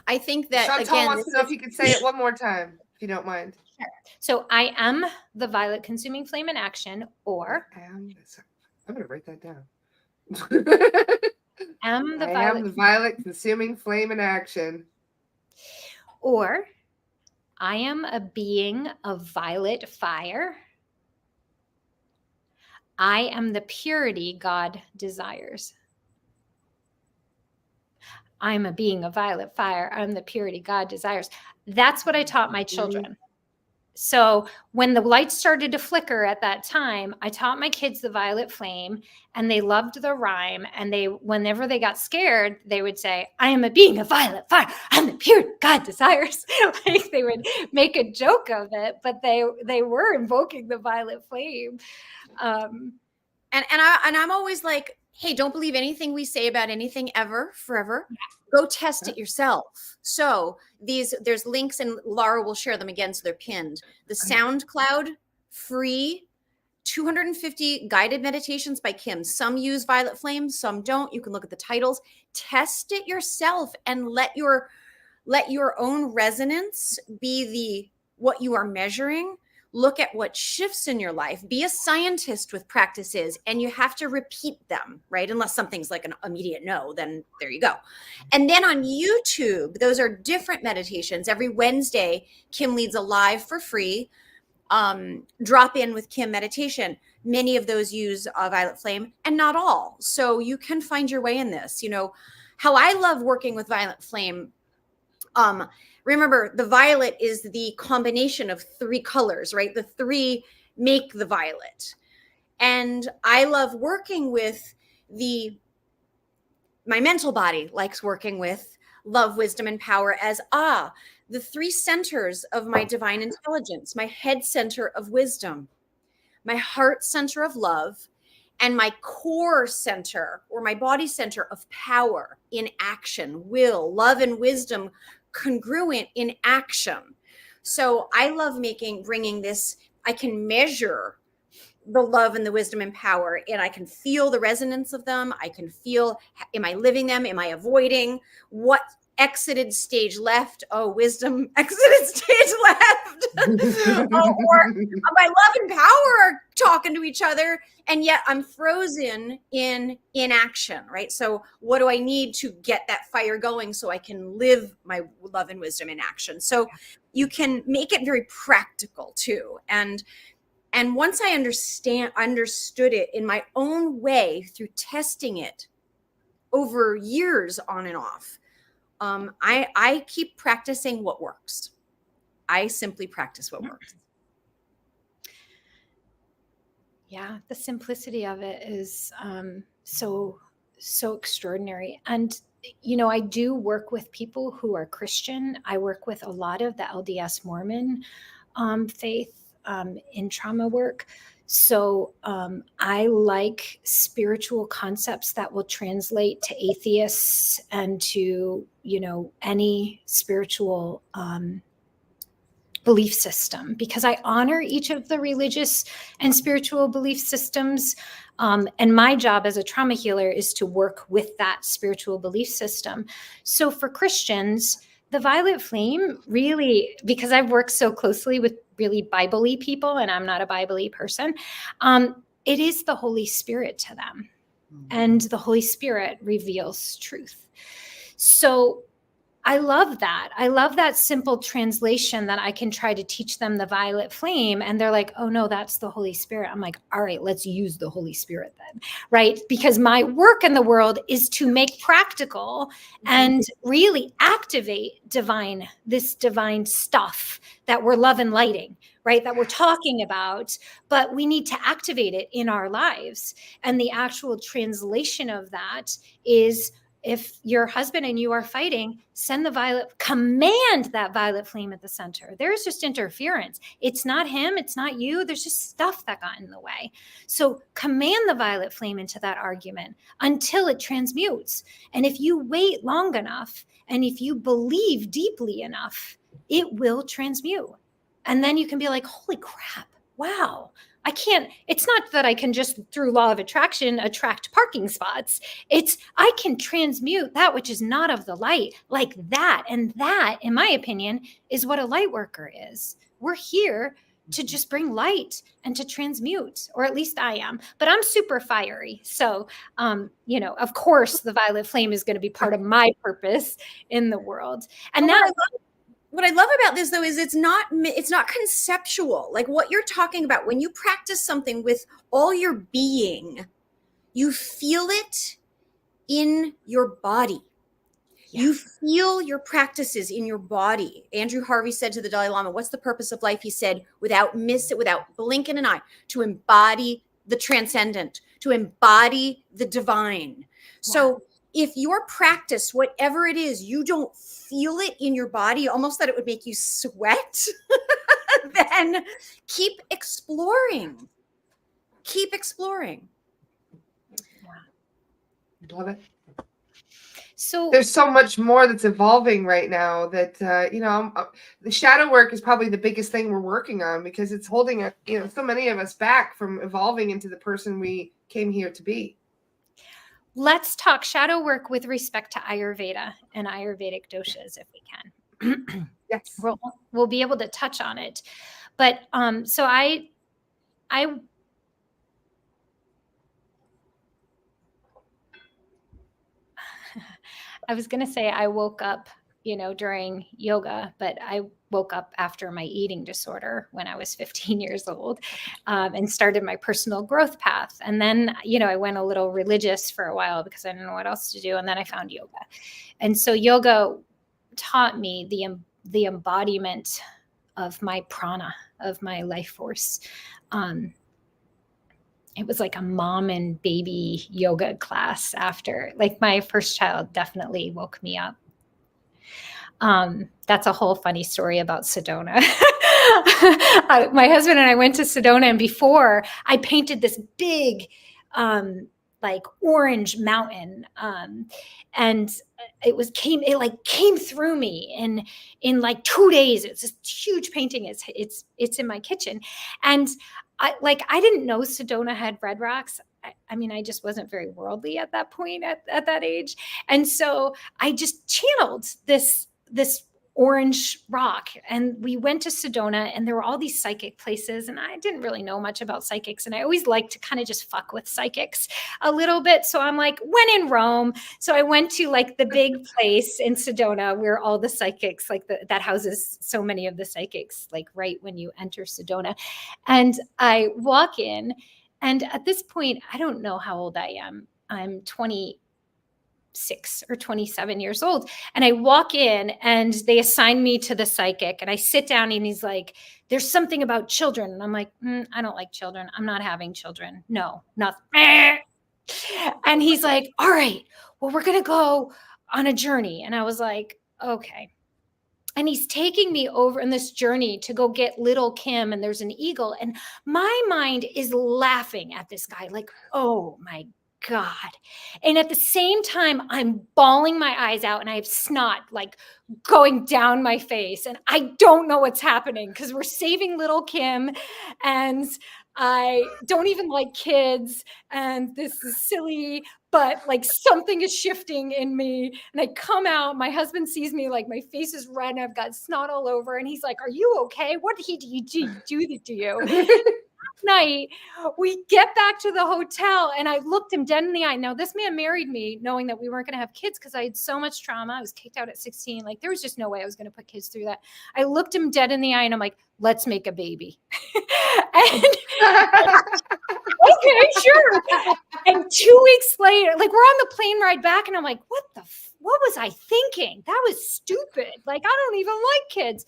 I think that, Chantal again, wants to know if you could say it one more time, if you don't mind. Sure. So I am the violet consuming flame in action, or I'm going to write that down. I am the violet consuming flame in action. Or I am a being of violet fire. I am the purity God desires. I'm a being of violet fire. I'm the purity God desires. That's what I taught my children. So when the lights started to flicker at that time, I taught my kids the violet flame, and they loved the rhyme. And whenever they got scared, they would say, I am a being of violet fire. I'm the purity God desires. Like, they would make a joke of it, but they were invoking the violet flame. And I'm always like, hey, don't believe anything we say about anything ever, forever. Go test it yourself. So there's links, and Laura will share them again, so they're pinned. The SoundCloud free 250 guided meditations by Kim. Some use violet flame, some don't. You can look at the titles. Test it yourself, and let your own resonance be what you are measuring. Look at what shifts in your life. Be a scientist with practices, and you have to repeat them, right? Unless something's like an immediate no, then there you go. And then on YouTube, those are different meditations. Every Wednesday, Kim leads a live for free, drop in with Kim meditation. Many of those use violet flame, and not all. So you can find your way in this. How I love working with violet flame, remember, the violet is the combination of 3 colors, right? The 3 make the violet. And I love working with my mental body likes working with love, wisdom, and power as the 3 centers of my divine intelligence: my head center of wisdom, my heart center of love, and my core center, or my body center, of power in action, will, love, and wisdom congruent in action. So I love bringing this. I can measure the love and the wisdom and power, and I can feel the resonance of them. I can feel, am I living them? Am I avoiding? What exited stage left? Oh, wisdom exited stage left. Or my love and power are talking to each other, and yet I'm frozen in inaction, right? So what do I need to get that fire going so I can live my love and wisdom in action? So you can make it very practical too. And once I understood it in my own way through testing it over years on and off, I keep practicing what works. I simply practice what works. Yeah, the simplicity of it is so extraordinary. And I do work with people who are Christian. I work with a lot of the LDS Mormon faith in trauma work. So I like spiritual concepts that will translate to atheists and to, any spiritual belief system, because I honor each of the religious and spiritual belief systems. And my job as a trauma healer is to work with that spiritual belief system. So for Christians, the violet flame really, because I've worked so closely with really Bible-y people, and I'm not a Bible-y person, it is the Holy Spirit to them. And the Holy Spirit reveals truth. So I love that. I love that simple translation that I can try to teach them the violet flame. And they're like, oh no, that's the Holy Spirit. I'm like, all right, let's use the Holy Spirit then, right? Because my work in the world is to make practical and really activate this divine stuff that we're love and lighting, right? That we're talking about, but we need to activate it in our lives. And the actual translation of that is, if your husband and you are fighting, command that violet flame at the center. There's just interference. It's not him. It's not you. There's just stuff that got in the way. So command the violet flame into that argument until it transmutes. And if you wait long enough, and if you believe deeply enough, it will transmute. And then you can be like, holy crap, wow. It's not that I can just through law of attraction attract parking spots. I can transmute that which is not of the light like that. And that, in my opinion, is what a light worker is. We're here to just bring light and to transmute, or at least I am, but I'm super fiery. So, of course the violet flame is going to be part of my purpose in the world. And what I love about this though is it's not conceptual. Like what you're talking about, when you practice something with all your being, you feel it in your body. Yeah. You feel your practices in your body. Andrew Harvey said to the Dalai Lama, what's the purpose of life? He said, without blinking an eye, to embody the transcendent, to embody the divine. Wow. So if your practice, whatever it is, you don't feel it in your body, almost that it would make you sweat, then keep exploring. Keep exploring. Love it. So there's so much more that's evolving right now that, the shadow work is probably the biggest thing we're working on, because it's holding so many of us back from evolving into the person we came here to be. Let's talk shadow work with respect to Ayurveda and Ayurvedic doshas, if we can. Yes, we'll be able to touch on it. But so I was going to say I woke up, during yoga, but I woke up after my eating disorder when I was 15 years old, and started my personal growth path. And then, I went a little religious for a while because I didn't know what else to do. And then I found yoga. And so yoga taught me the embodiment of my prana, of my life force. It was like a mom and baby yoga class after, like, my first child definitely woke me up. That's a whole funny story about Sedona. My husband and I went to Sedona, and before I painted this big, orange mountain. And it came through me in like 2 days. It's this huge painting. It's in my kitchen. And I didn't know Sedona had red rocks. I just wasn't very worldly at that point, at that age. And so I just channeled this orange rock, and we went to Sedona, and there were all these psychic places, and I didn't really know much about psychics, and I always like to kind of just fuck with psychics a little bit. So I'm like, when in Rome. So I went to like the big place in Sedona where all the psychics, that houses so many of the psychics, like right when you enter Sedona. And I walk in, and at this point, I don't know how old I am. I'm 26 or 27 years old. And I walk in, and they assign me to the psychic, and I sit down, and he's like, there's something about children. And I'm like, I don't like children. I'm not having children. No, nothing. And he's like, all right, well, we're going to go on a journey. And I was like, okay. And he's taking me over in this journey to go get little Kim, and there's an eagle. And my mind is laughing at this guy like, oh my God. And at the same time, I'm bawling my eyes out, and I have snot like going down my face. And I don't know what's happening because we're saving little Kim, and I don't even like kids. And this is silly, but like something is shifting in me. And I come out, my husband sees me, like my face is red and I've got snot all over. And he's like, are you okay? What did he do to you? night, we get back to the hotel and I looked him dead in the eye. Now, this man married me knowing that we weren't going to have kids because I had so much trauma. I was kicked out at 16. Like, there was just no way I was going to put kids through that. I looked him dead in the eye and I'm like, let's make a baby. And okay, sure. And 2 weeks later, like, we're on the plane ride back and I'm like, what was I thinking? That was stupid. Like, I don't even like kids.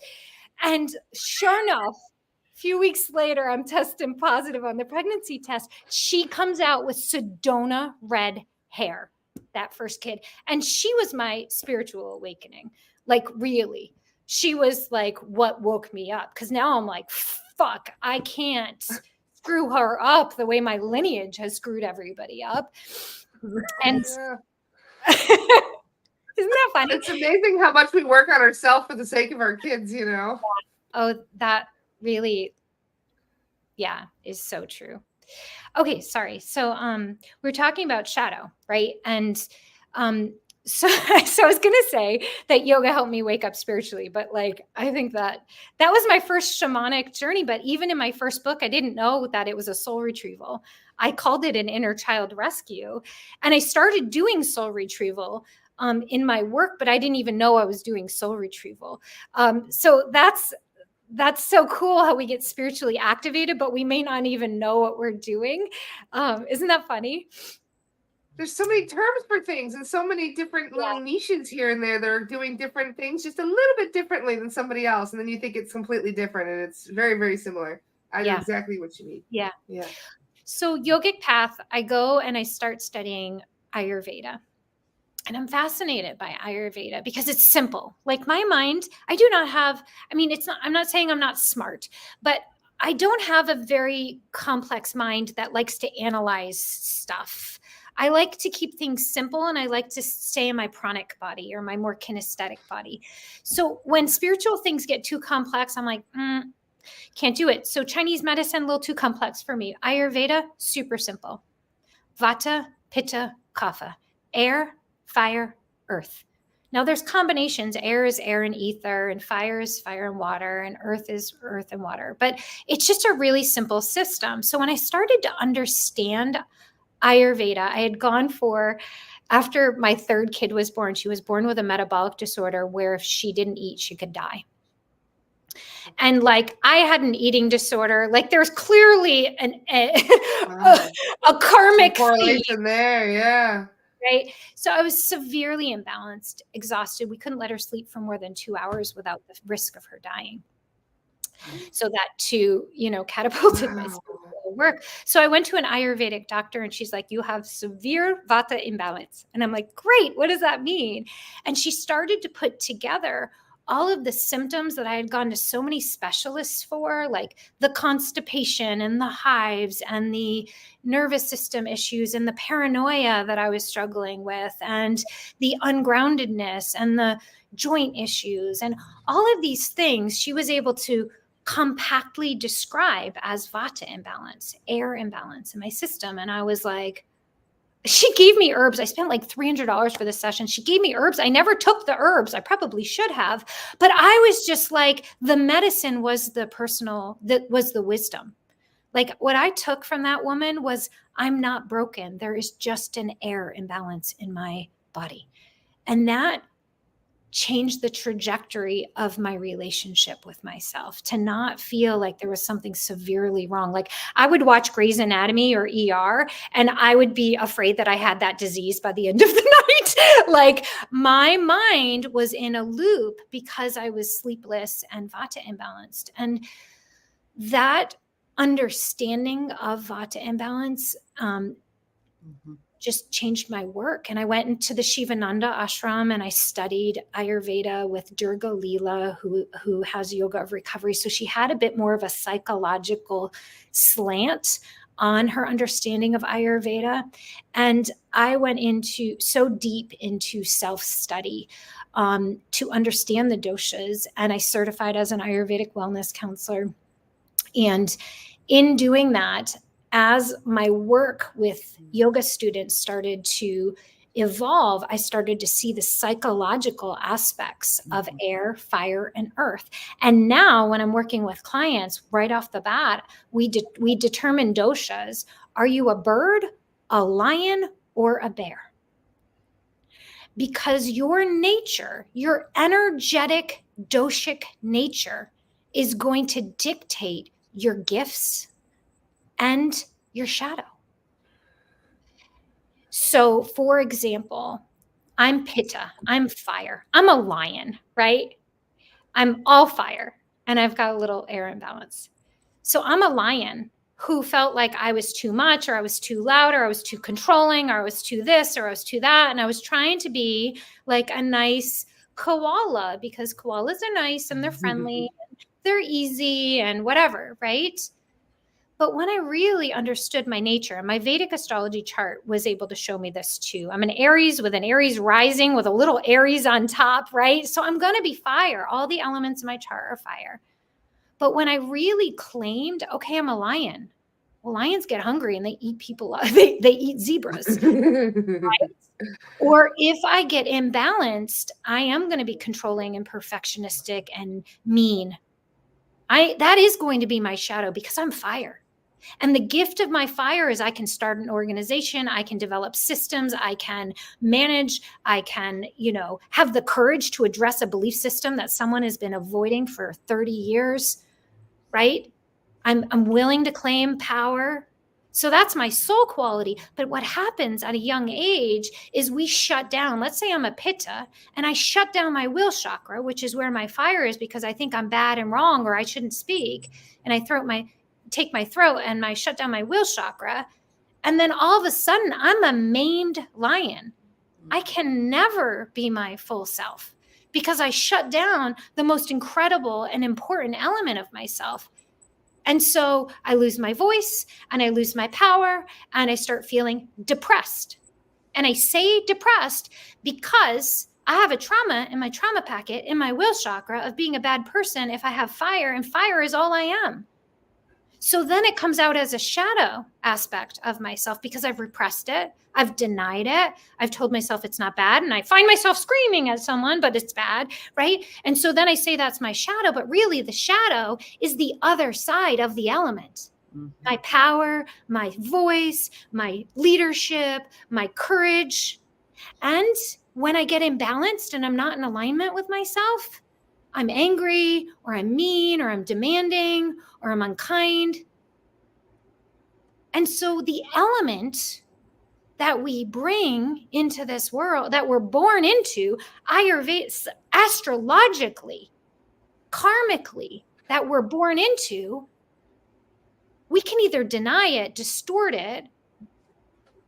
And sure enough, a few weeks later, I'm testing positive on the pregnancy test. She comes out with Sedona red hair, that first kid. And she was my spiritual awakening. Like, really. She was like what woke me up. Because now I'm like, fuck, I can't screw her up the way my lineage has screwed everybody up. And isn't that funny? It's amazing how much we work on ourselves for the sake of our kids, you know? Oh, that really, yeah, is so true. Okay, sorry. So we're talking about shadow, right? And so I was gonna say that yoga helped me wake up spiritually, but like I think that was my first shamanic journey. But even in my first book, I didn't know that it was a soul retrieval. I called it an inner child rescue, and I started doing soul retrieval in my work, but I didn't even know I was doing soul retrieval. So that's so cool how we get spiritually activated, but we may not even know what we're doing. Isn't that funny? There's so many terms for things and so many different little niches here and there that are doing different things just a little bit differently than somebody else. And then you think it's completely different and it's very, very similar. I know exactly what you mean. Yeah. Yeah. So yogic path, I go and I start studying Ayurveda. And I'm fascinated by Ayurveda because it's simple. Like, my mind, I do not have, I mean, I'm not saying I'm not smart, but I don't have a very complex mind that likes to analyze stuff. I like to keep things simple, and I like to stay in my pranic body or my more kinesthetic body. So when spiritual things get too complex, I'm like, can't do it. So Chinese medicine, a little too complex for me. Ayurveda, super simple. Vata, Pitta, Kapha. Air, fire, earth. Now there's combinations. Air is air and ether, and fire is fire and water, and earth is earth and water. But it's just a really simple system. So when I started to understand Ayurveda, I had gone after my third kid was born, she was born with a metabolic disorder where if she didn't eat, she could die. And like, I had an eating disorder. Like, there's clearly a karmic correlation there. Yeah. Right. So I was severely imbalanced, exhausted. We couldn't let her sleep for more than 2 hours without the risk of her dying. So that too, catapulted my spiritual work. So I went to an Ayurvedic doctor and she's like, you have severe Vata imbalance. And I'm like, great. What does that mean? And she started to put together all of the symptoms that I had gone to so many specialists for, like the constipation and the hives and the nervous system issues and the paranoia that I was struggling with and the ungroundedness and the joint issues and all of these things she was able to compactly describe as Vata imbalance, air imbalance in my system. And I was like, she gave me herbs. I spent like $300 for this session. She gave me herbs. I never took the herbs. I probably should have, but I was just like, the medicine was that was the wisdom. Like, what I took from that woman was, I'm not broken. There is just an air imbalance in my body. And that changed the trajectory of my relationship with myself, to not feel like there was something severely wrong. Like, I would watch Grey's Anatomy or ER and I would be afraid that I had that disease by the end of the night. Like, my mind was in a loop because I was sleepless and Vata imbalanced. And that understanding of Vata imbalance just changed my work. And I went into the Shivananda ashram and I studied Ayurveda with Durga Leela, who has yoga of recovery. So she had a bit more of a psychological slant on her understanding of Ayurveda. And I went so deep into self-study to understand the doshas. And I certified as an Ayurvedic wellness counselor. And in doing that, as my work with yoga students started to evolve, I started to see the psychological aspects of air, fire, and earth. And now when I'm working with clients, right off the bat, we determine doshas. Are you a bird, a lion, or a bear? Because your nature, your energetic doshic nature, is going to dictate your gifts and your shadow. So, for example, I'm Pitta, I'm fire, I'm a lion, right? I'm all fire, and I've got a little air imbalance. So I'm a lion who felt like I was too much, or I was too loud, or I was too controlling, or I was too this, or I was too that. And I was trying to be like a nice koala, because koalas are nice and they're friendly, and they're easy and whatever, right? But when I really understood my nature, and my Vedic astrology chart was able to show me this too. I'm an Aries with an Aries rising with a little Aries on top, right? So I'm going to be fire. All the elements in my chart are fire. But when I really claimed, okay, I'm a lion. Well, lions get hungry and they eat people. They eat zebras. Right? Or if I get imbalanced, I am going to be controlling and perfectionistic and mean. That is going to be my shadow, because I'm fire. And the gift of my fire is I can start an organization, I can develop systems, I can manage, I can, have the courage to address a belief system that someone has been avoiding for 30 years, right? I'm willing to claim power. So that's my soul quality. But what happens at a young age is we shut down. Let's say I'm a Pitta and I shut down my will chakra, which is where my fire is, because I think I'm bad and wrong, or I shouldn't speak. And I take my throat and I shut down my will chakra. And then all of a sudden I'm a maimed lion. I can never be my full self because I shut down the most incredible and important element of myself. And so I lose my voice and I lose my power and I start feeling depressed. And I say depressed because I have a trauma in my trauma packet in my will chakra of being a bad person if I have fire, and fire is all I am. So then it comes out as a shadow aspect of myself because I've repressed it. I've denied it. I've told myself it's not bad. And I find myself screaming at someone, but it's bad, right? And so then I say that's my shadow, but really the shadow is the other side of the element. Mm-hmm. My power, my voice, my leadership, my courage. And when I get imbalanced and I'm not in alignment with myself, I'm angry, or I'm mean, or I'm demanding, or I'm unkind. And so the element that we bring into this world, that we're born into, Ayurvedic, astrologically, karmically, that we're born into, we can either deny it, distort it,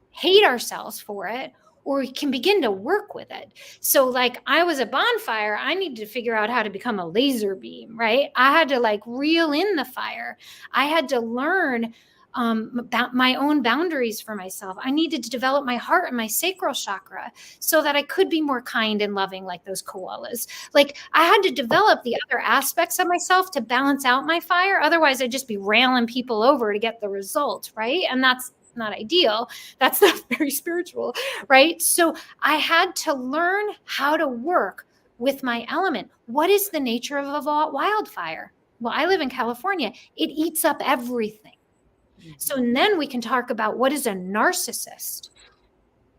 hate ourselves for it, or we can begin to work with it. So like I was a bonfire, I needed to figure out how to become a laser beam, right? I had to reel in the fire. I had to learn about my own boundaries for myself. I needed to develop my heart and my sacral chakra so that I could be more kind and loving like those koalas. I had to develop the other aspects of myself to balance out my fire. Otherwise I'd just be railing people over to get the result, right? And that's not ideal. That's not very spiritual, right? So I had to learn how to work with my element. What is the nature of a wildfire? Well, I live in California. It eats up everything. So then we can talk about what is a narcissist.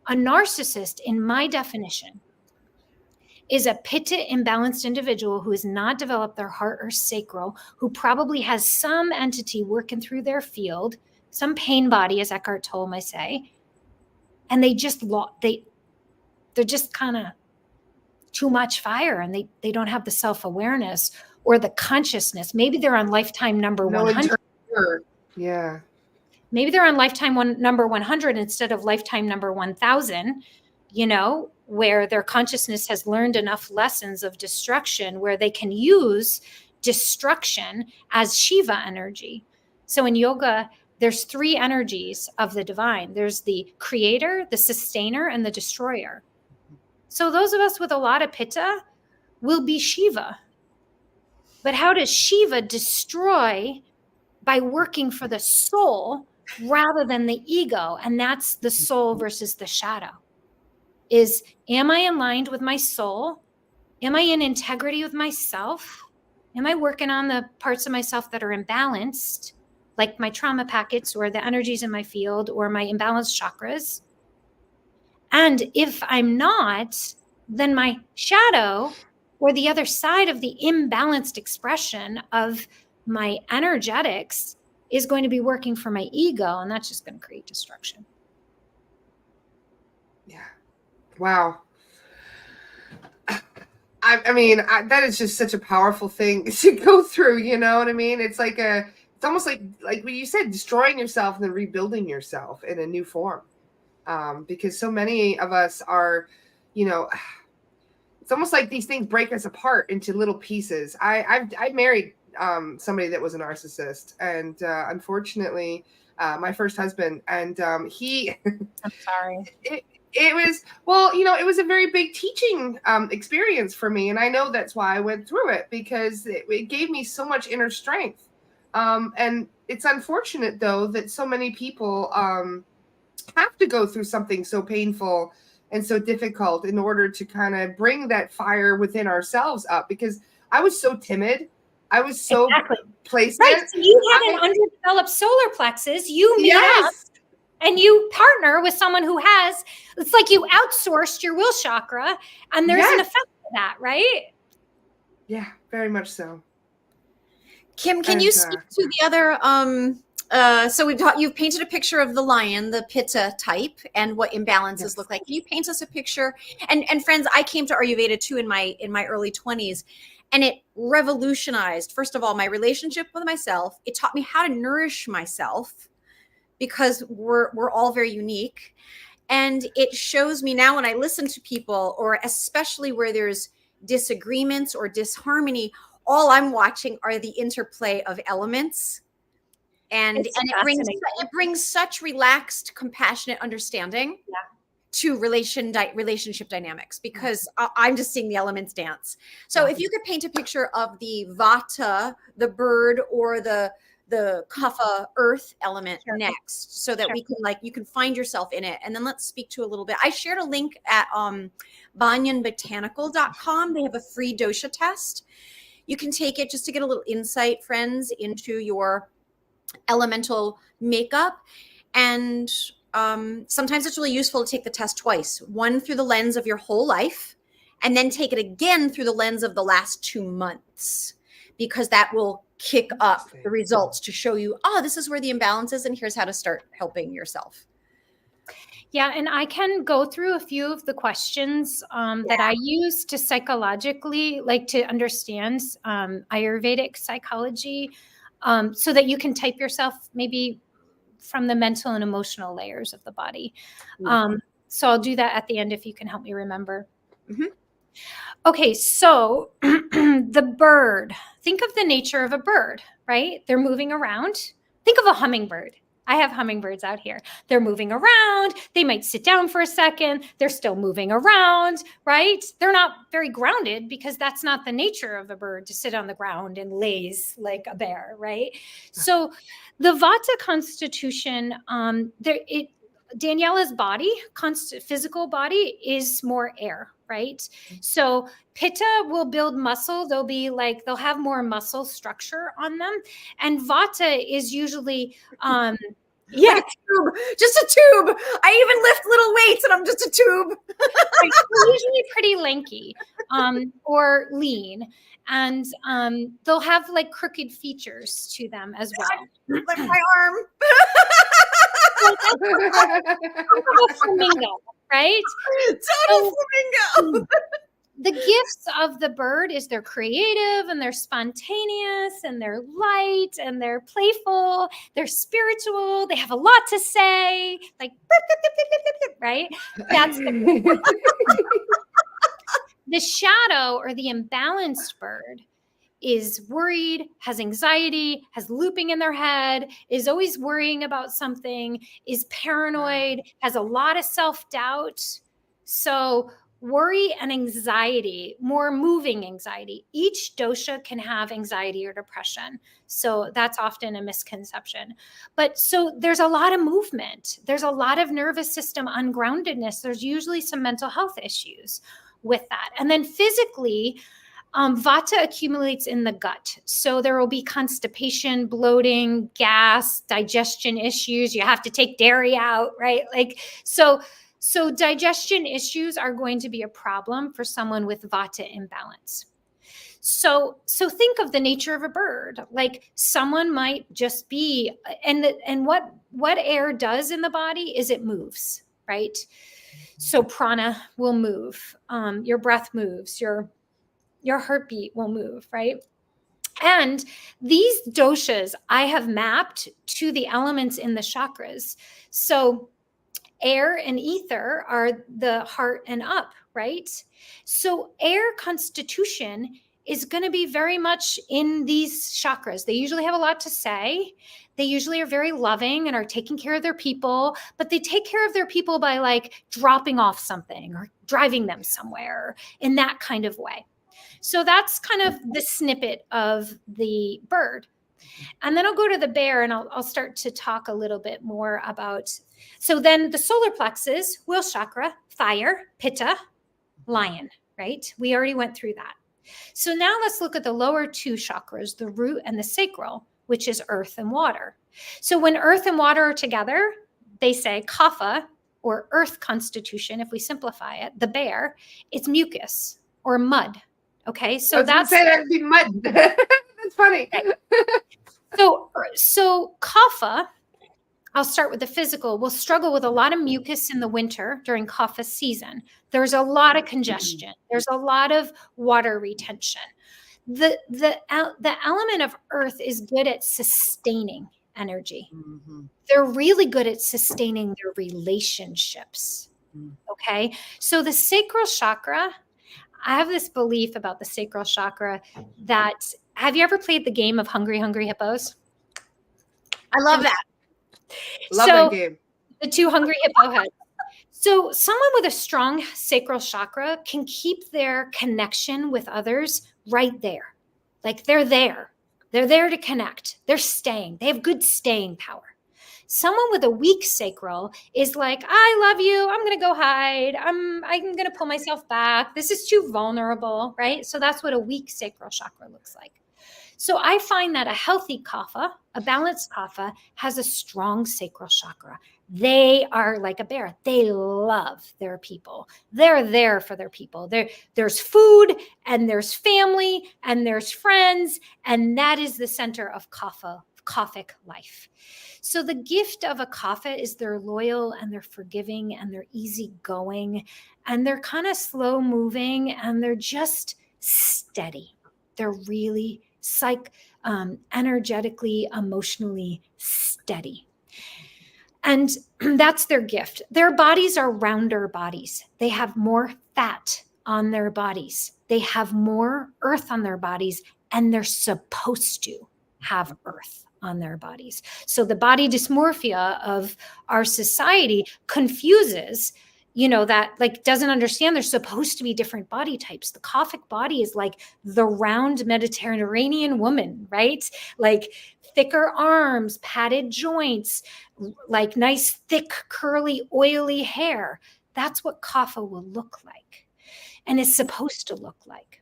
A narcissist, in my definition, is a Pitta imbalanced individual who has not developed their heart or sacral, who probably has some entity working through their field, some pain body, as Eckhart Tolle might say, and they're just kind of too much fire, and they don't have the self-awareness or the consciousness. Maybe they're on lifetime number 100. Yeah. Maybe they're on lifetime number 100 instead of lifetime number 1000, where their consciousness has learned enough lessons of destruction where they can use destruction as Shiva energy. So in yoga, there's 3 energies of the divine. There's the creator, the sustainer, and the destroyer. So those of us with a lot of Pitta will be Shiva. But how does Shiva destroy? By working for the soul rather than the ego. And that's the soul versus the shadow. is, am I aligned with my soul? Am I in integrity with myself? Am I working on the parts of myself that are imbalanced, like my trauma packets or the energies in my field or my imbalanced chakras? And if I'm not, then my shadow, or the other side of the imbalanced expression of my energetics, is going to be working for my ego, and that's just going to create destruction. Yeah. Wow. I mean, that is just such a powerful thing to go through. You know what I mean? It's almost like what you said, destroying yourself and then rebuilding yourself in a new form. Because so many of us are, you know, it's almost like these things break us apart into little pieces. I married somebody that was a narcissist, and unfortunately, my first husband, and he. I'm sorry. It was, well, you know, it was a very big teaching experience for me. And I know that's why I went through it, because it gave me so much inner strength. And it's unfortunate, though, that so many people have to go through something so painful and so difficult in order to kind of bring that fire within ourselves up, because I was so timid. I was so placement. Right. So you had an underdeveloped solar plexus. You meet up and you partner with someone who has, it's like you outsourced your will chakra, and there's an effect of that, right? Yeah, very much so. Kim, can you speak to the other, so you've painted a picture of the lion, the Pitta type, and what imbalances look like. Can you paint us a picture? And friends, I came to Ayurveda too in my early 20s, and it revolutionized, first of all, my relationship with myself. It taught me how to nourish myself, because we're all very unique. And it shows me now when I listen to people, or especially where there's disagreements or disharmony, all I'm watching are the interplay of elements. And it brings such relaxed, compassionate understanding to relationship dynamics, because I'm just seeing the elements dance. So if you could paint a picture of the Vata, the bird, or the Kapha earth element next, so that we can, you can find yourself in it. And then let's speak to a little bit. I shared a link at banyanbotanical.com. They have a free dosha test. You can take it just to get a little insight, friends, into your elemental makeup. And sometimes it's really useful to take the test twice, one through the lens of your whole life, and then take it again through the lens of the last 2 months, because that will kick up the results to show you, this is where the imbalance is, and here's how to start helping yourself. Yeah, and I can go through a few of the questions that I use to psychologically, to understand Ayurvedic psychology, so that you can type yourself maybe from the mental and emotional layers of the body. So I'll do that at the end if you can help me remember. Mm-hmm. Okay, so the bird. Think of the nature of a bird, right? They're moving around. Think of a hummingbird. I have hummingbirds out here. They're moving around. They might sit down for a second. They're still moving around, right? They're not very grounded, because that's not the nature of a bird, to sit on the ground and laze like a bear, right? So the Vata constitution, Daniela's body, physical body, is more air, right? So Pitta will build muscle. They'll have more muscle structure on them. And Vata is usually, a tube, just a tube. I even lift little weights and I'm just a tube. They're usually pretty lanky, or lean. And they'll have crooked features to them as well. Like my arm. A flamingo, right? Total flamingo. The gifts of the bird is they're creative, and they're spontaneous, and they're light, and they're playful, they're spiritual, they have a lot to say, right? That's the shadow, or the imbalanced bird, is worried, has anxiety, has looping in their head, is always worrying about something, is paranoid, has a lot of self-doubt. So worry and anxiety, more moving anxiety. Each dosha can have anxiety or depression. So that's often a misconception. But so there's a lot of movement. There's a lot of nervous system ungroundedness. There's usually some mental health issues with that. And then physically, vata accumulates in the gut. So there will be constipation, bloating, gas, digestion issues. You have to take dairy out, right? Like, so digestion issues are going to be a problem for someone with vata imbalance. So think of the nature of a bird. Like someone might just be, and what air does in the body is it moves, right? So prana will move. Your breath moves. Your heartbeat will move, right? And these doshas I have mapped to the elements in the chakras. So air and ether are the heart and up, right? So air constitution is going to be very much in these chakras. They usually have a lot to say. They usually are very loving and are taking care of their people, but they take care of their people by like dropping off something or driving them somewhere in that kind of way. So that's kind of the snippet of the bird. And then I'll go to the bear and I'll start to talk a little bit more about. So then the solar plexus, wheel chakra, fire, pitta, lion, right? We already went through that. So now let's look at the lower two chakras, the root and the sacral, which is earth and water. So when earth and water are together, they say kapha, or earth constitution, if we simplify it, the bear, it's mucus or mud. Okay, so that's that'd be mud. That's funny. So kapha, I'll start with the physical, will struggle with a lot of mucus in the winter during kapha season. There's a lot of congestion. There's a lot of water retention. The element of earth is good at sustaining energy. Mm-hmm. They're really good at sustaining their relationships. Okay, so the sacral chakra, I have this belief about the sacral chakra that, have you ever played the game of Hungry Hungry Hippos? I love that. Love that game. The two hungry hippo heads. So someone with a strong sacral chakra can keep their connection with others right there. Like they're there. They're there to connect. They're staying. They have good staying power. Someone with a weak sacral is like, I love you. I'm going to go hide. I'm going to pull myself back. This is too vulnerable, right? So that's what a weak sacral chakra looks like. So I find that a healthy kapha, a balanced kapha, has a strong sacral chakra. They are like a bear. They love their people. They're there for their people. There's food and there's family and there's friends. And that is the center of kaphic life. So the gift of a kapha is they're loyal and they're forgiving and they're easygoing and they're kind of slow moving and they're just steady. They're really energetically, emotionally steady. And that's their gift. Their bodies are rounder bodies. They have more fat on their bodies. They have more earth on their bodies, and they're supposed to have earth on their bodies. So the body dysmorphia of our society confuses, that like doesn't understand there's supposed to be different body types. The kaphic body is like the round Mediterranean woman, right? Like thicker arms, padded joints, like nice, thick, curly, oily hair. That's what kapha will look like and is supposed to look like.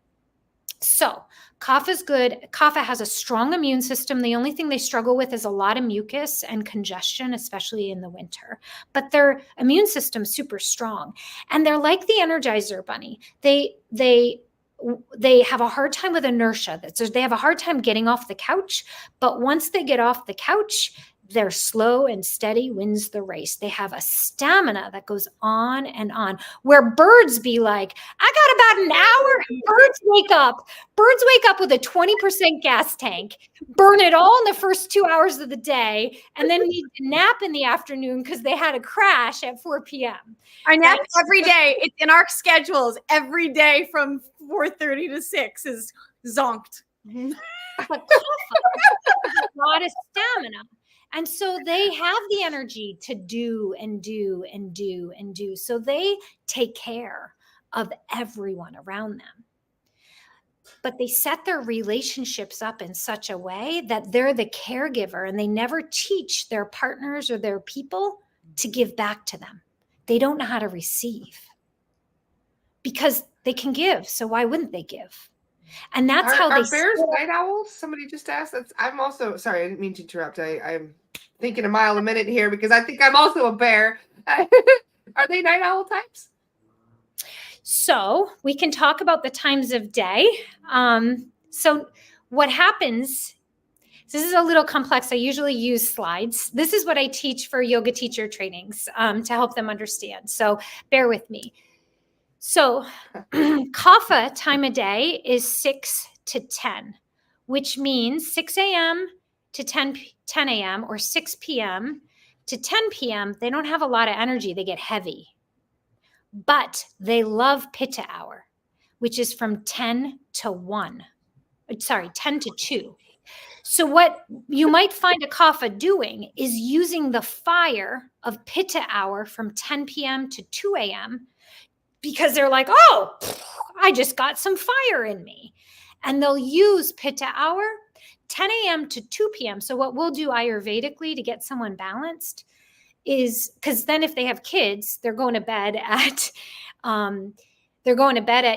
So kapha is good. Kapha has a strong immune system. The only thing they struggle with is a lot of mucus and congestion, especially in the winter. But their immune system's super strong. And they're like the Energizer Bunny. They have a hard time with inertia. So they have a hard time getting off the couch. But once they get off the couch, they're slow and steady wins the race. They have a stamina that goes on and on, where birds be like, I got about an hour. Birds wake up with a 20% gas tank, burn it all in the first 2 hours of the day, and then need to nap in the afternoon because they had a crash at 4 p.m. I nap every day. It's in our schedules. Every day from 4:30 to 6 is zonked. But a lot of stamina. And so they have the energy to do and do and do and do. So they take care of everyone around them. But they set their relationships up in such a way that they're the caregiver, and they never teach their partners or their people to give back to them. They don't know how to receive because they can give. So why wouldn't they give? And that's how are they bears night owls? Somebody just asked. I'm also sorry. I didn't mean to interrupt. I'm thinking a mile a minute here because I think I'm also a bear. Are they night owl types? So we can talk about the times of day. So what happens, this is a little complex. I usually use slides. This is what I teach for yoga teacher trainings to help them understand. So bear with me. So kapha time of day is 6 to 10, which means 6 a.m. to 10 a.m. or 6 p.m. to 10 p.m. They don't have a lot of energy. They get heavy. But they love pitta hour, which is from 10 to 1. Sorry, 10 to 2. So what you might find a kapha doing is using the fire of pitta hour from 10 p.m. to 2 a.m. because they're like, oh, I just got some fire in me. And they'll use pitta hour 10 a.m. to 2 p.m. So what we'll do Ayurvedically to get someone balanced is, because then if they have kids, they're going to bed at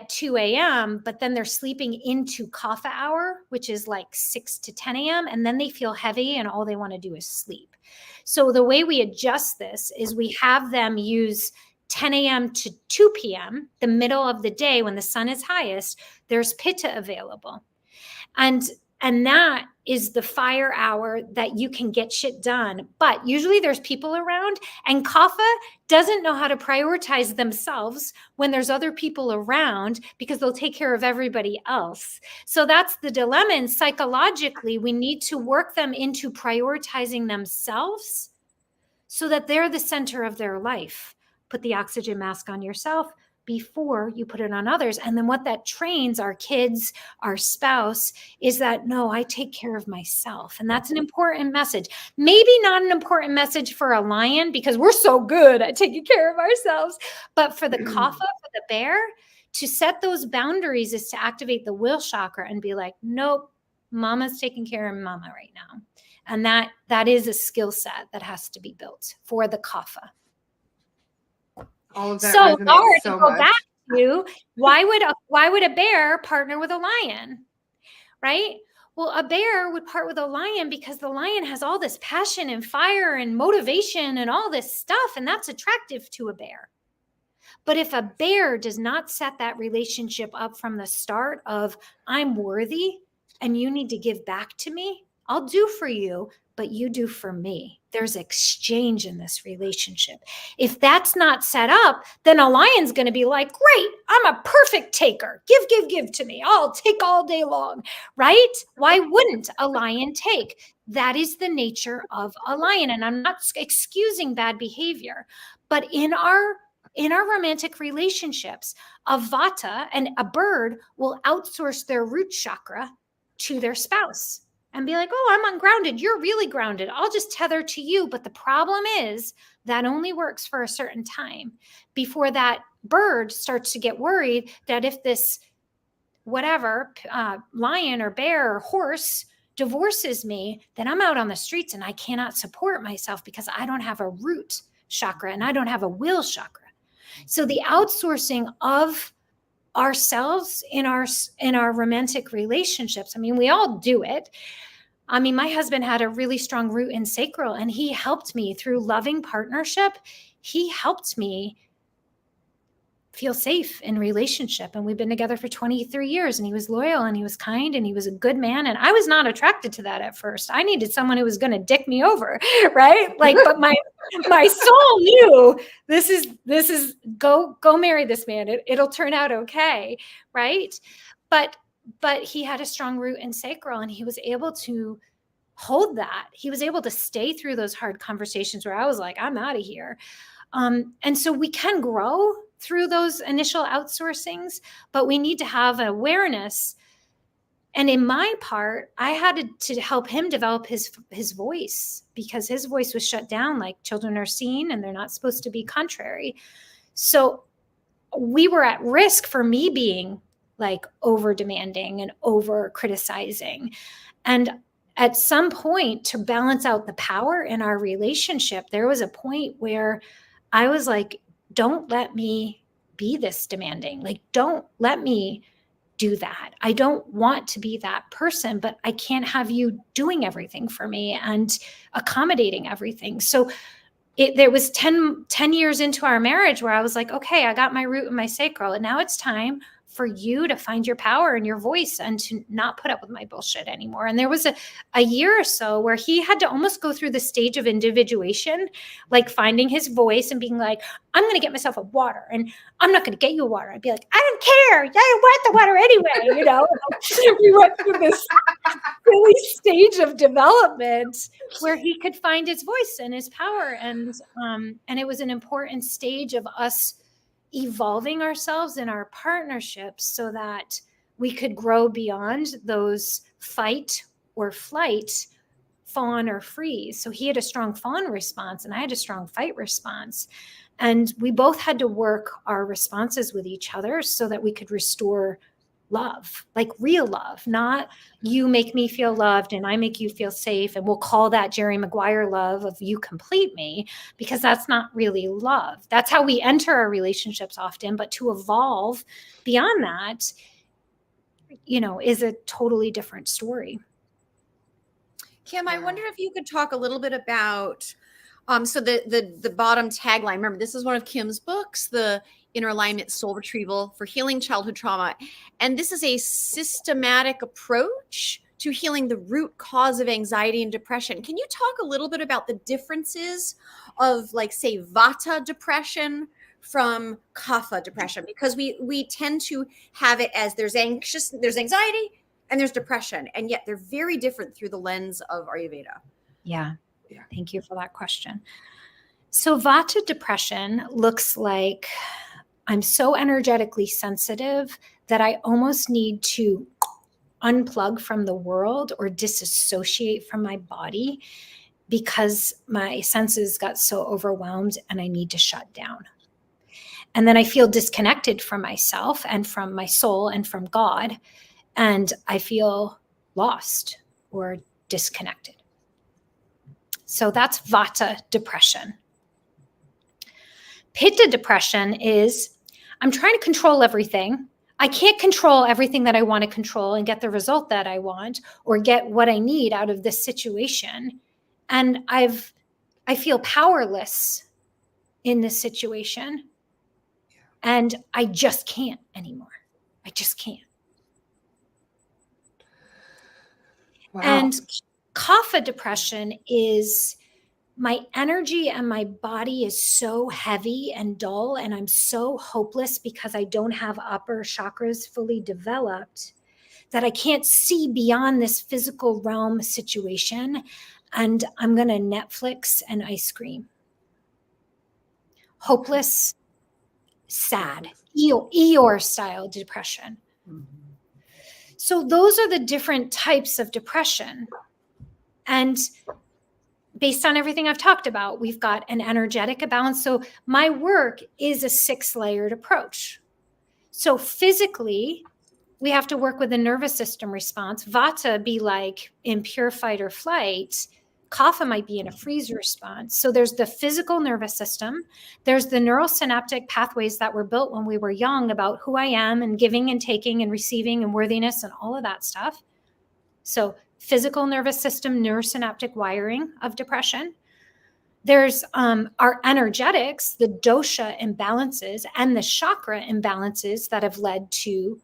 2 a.m., but then they're sleeping into kapha hour, which is like 6 to 10 a.m. And then they feel heavy and all they want to do is sleep. So the way we adjust this is we have them use 10 a.m. to 2 p.m., the middle of the day when the sun is highest, there's pitta available. And that is the fire hour that you can get shit done. But usually there's people around, and kapha doesn't know how to prioritize themselves when there's other people around because they'll take care of everybody else. So that's the dilemma. And psychologically, we need to work them into prioritizing themselves so that they're the center of their life. Put the oxygen mask on yourself before you put it on others. And then what that trains our kids, our spouse, is that, no, I take care of myself. And that's an important message. Maybe not an important message for a lion because we're so good at taking care of ourselves. But for the kapha, for the bear, to set those boundaries is to activate the will chakra and be like, nope, mama's taking care of mama right now. And that is a skill set that has to be built for the kapha. All of that so resonates so to go much. back to why would a bear partner with a lion, right? Well, a bear would part with a lion because the lion has all this passion and fire and motivation and all this stuff, and that's attractive to a bear. But if a bear does not set that relationship up from the start of, I'm worthy and you need to give back to me, I'll do for you, but you do for me. There's exchange in this relationship. If that's not set up, then a lion's going to be like, great, I'm a perfect taker. Give to me. I'll take all day long, right? Why wouldn't a lion take? That is the nature of a lion. And I'm not excusing bad behavior, but in our romantic relationships, a vata and a bird will outsource their root chakra to their spouse and be like, oh, I'm ungrounded. You're really grounded. I'll just tether to you. But the problem is that only works for a certain time before that bird starts to get worried that if this whatever lion or bear or horse divorces me, then I'm out on the streets and I cannot support myself because I don't have a root chakra and I don't have a will chakra. So the outsourcing of ourselves in our romantic relationships, I mean, we all do it. I mean, my husband had a really strong root in sacral, and he helped me through loving partnership. He helped me feel safe in relationship. And we've been together for 23 years, and he was loyal and he was kind and he was a good man. And I was not attracted to that at first. I needed someone who was going to dick me over. Right. Like, but my soul knew this is go marry this man. It'll turn out okay. Right. But he had a strong root in sacral, and he was able to hold that. He was able to stay through those hard conversations where I was like, I'm out of here. And so we can grow through those initial outsourcings, but we need to have awareness. And in my part, I had to help him develop his voice because his voice was shut down, like children are seen and they're not supposed to be contrary. So we were at risk for me being like over demanding and over criticizing. And at some point, to balance out the power in our relationship, there was a point where I was like, don't let me be this demanding. Like, don't let me do that. I don't want to be that person, but I can't have you doing everything for me and accommodating everything. So there was 10 years into our marriage where I was like, okay, I got my root and my sacral, and now it's time for you to find your power and your voice and to not put up with my bullshit anymore. And there was a year or so where he had to almost go through the stage of individuation, like finding his voice and being like, I'm going to get myself a water and I'm not going to get you a water. I'd be like, I don't care. I want the water anyway. You know, we went through this silly stage of development where he could find his voice and his power. And it was an important stage of us evolving ourselves in our partnerships so that we could grow beyond those fight or flight, fawn or freeze. So he had a strong fawn response and I had a strong fight response. And we both had to work our responses with each other so that we could restore love, like real love, not you make me feel loved and I make you feel safe. And we'll call that Jerry Maguire love of you complete me, because that's not really love. That's how we enter our relationships often. But to evolve beyond that, you know, is a totally different story. Kim, I wonder if you could talk a little bit about, so the bottom tagline, remember, this is one of Kim's books, the Inner Alignment Soul Retrieval for Healing Childhood Trauma. And this is a systematic approach to healing the root cause of anxiety and depression. Can you talk a little bit about the differences of, like, say, Vata depression from Kapha depression? Because we tend to have it as there's anxiety and there's depression, and yet they're very different through the lens of Ayurveda. Yeah. Thank you for that question. So Vata depression looks like I'm so energetically sensitive that I almost need to unplug from the world or disassociate from my body because my senses got so overwhelmed and I need to shut down. And then I feel disconnected from myself and from my soul and from God. And I feel lost or disconnected. So that's Vata depression. Pitta depression is I'm trying to control everything. I can't control everything that I want to control and get the result that I want or get what I need out of this situation. And I feel powerless in this situation. And I just can't anymore. I just can't. Wow. And Kapha depression is my energy and my body is so heavy and dull, and I'm so hopeless because I don't have upper chakras fully developed that I can't see beyond this physical realm situation, and I'm going to Netflix and ice cream. Hopeless, sad, Eeyore style depression. Mm-hmm. So those are the different types of depression. And based on everything I've talked about, we've got an energetic imbalance. So my work is a 6-layered approach. So physically, we have to work with the nervous system response. Vata be like in pure fight or flight. Kapha might be in a freeze response. So there's the physical nervous system. There's the neurosynaptic pathways that were built when we were young about who I am and giving and taking and receiving and worthiness and all of that stuff. So physical nervous system, neurosynaptic wiring of depression. There's our energetics, the dosha imbalances and the chakra imbalances that have led to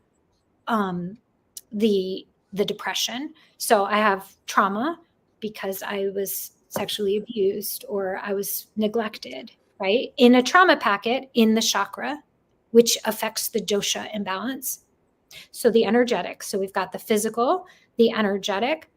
the depression. So I have trauma because I was sexually abused or I was neglected, right? In a trauma packet in the chakra, which affects the dosha imbalance. So the energetic. So we've got the physical, the energetic.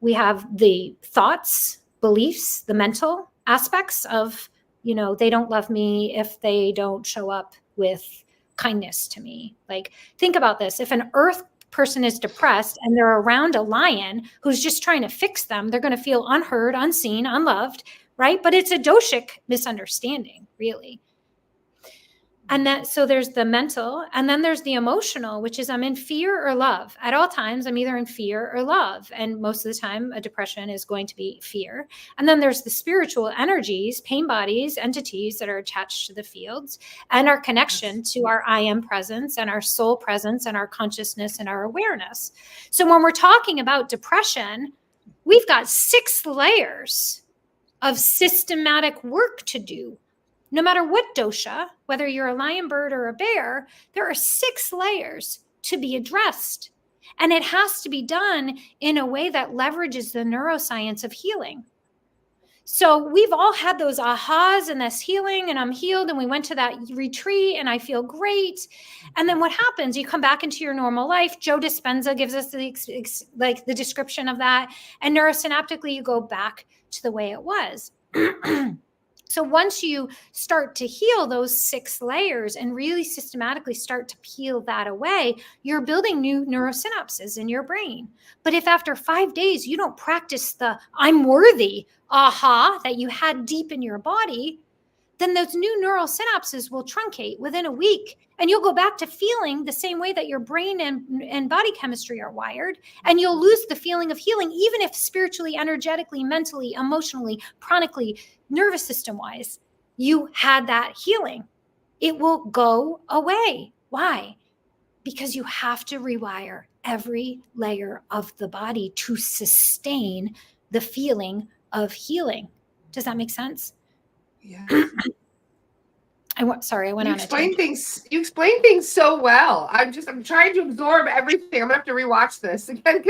We have the thoughts, beliefs, the mental aspects of, you know, they don't love me if they don't show up with kindness to me. Like, think about this. If an earth person is depressed and they're around a lion who's just trying to fix them, they're going to feel unheard, unseen, unloved, right? But it's a doshic misunderstanding, really. And that, so there's the mental, and then there's the emotional, which is I'm in fear or love. At all times, I'm either in fear or love. And most of the time, a depression is going to be fear. And then there's the spiritual energies, pain bodies, entities that are attached to the fields, and our connection to our I am presence and our soul presence and our consciousness and our awareness. So when we're talking about depression, we've got 6 layers of systematic work to do. No matter what dosha, whether you're a lion, bird, or a bear, there are 6 layers to be addressed. And it has to be done in a way that leverages the neuroscience of healing. So we've all had those ahas and this healing, and I'm healed, and we went to that retreat and I feel great. And then what happens? You come back into your normal life. Joe Dispenza gives us the description of that. And neurosynaptically, you go back to the way it was. So once you start to heal those 6 layers and really systematically start to peel that away, you're building new neurosynapses in your brain. But if after 5 days you don't practice the I'm worthy aha that you had deep in your body, then those new neural synapses will truncate within a week, and you'll go back to feeling the same way that your brain and body chemistry are wired, and you'll lose the feeling of healing, even if spiritually, energetically, mentally, emotionally, chronically, nervous system wise, you had that healing. It will go away. Why? Because you have to rewire every layer of the body to sustain the feeling of healing. Does that make sense? Yeah. I went on. You explain things so well. I'm trying to absorb everything. I'm gonna have to rewatch this again.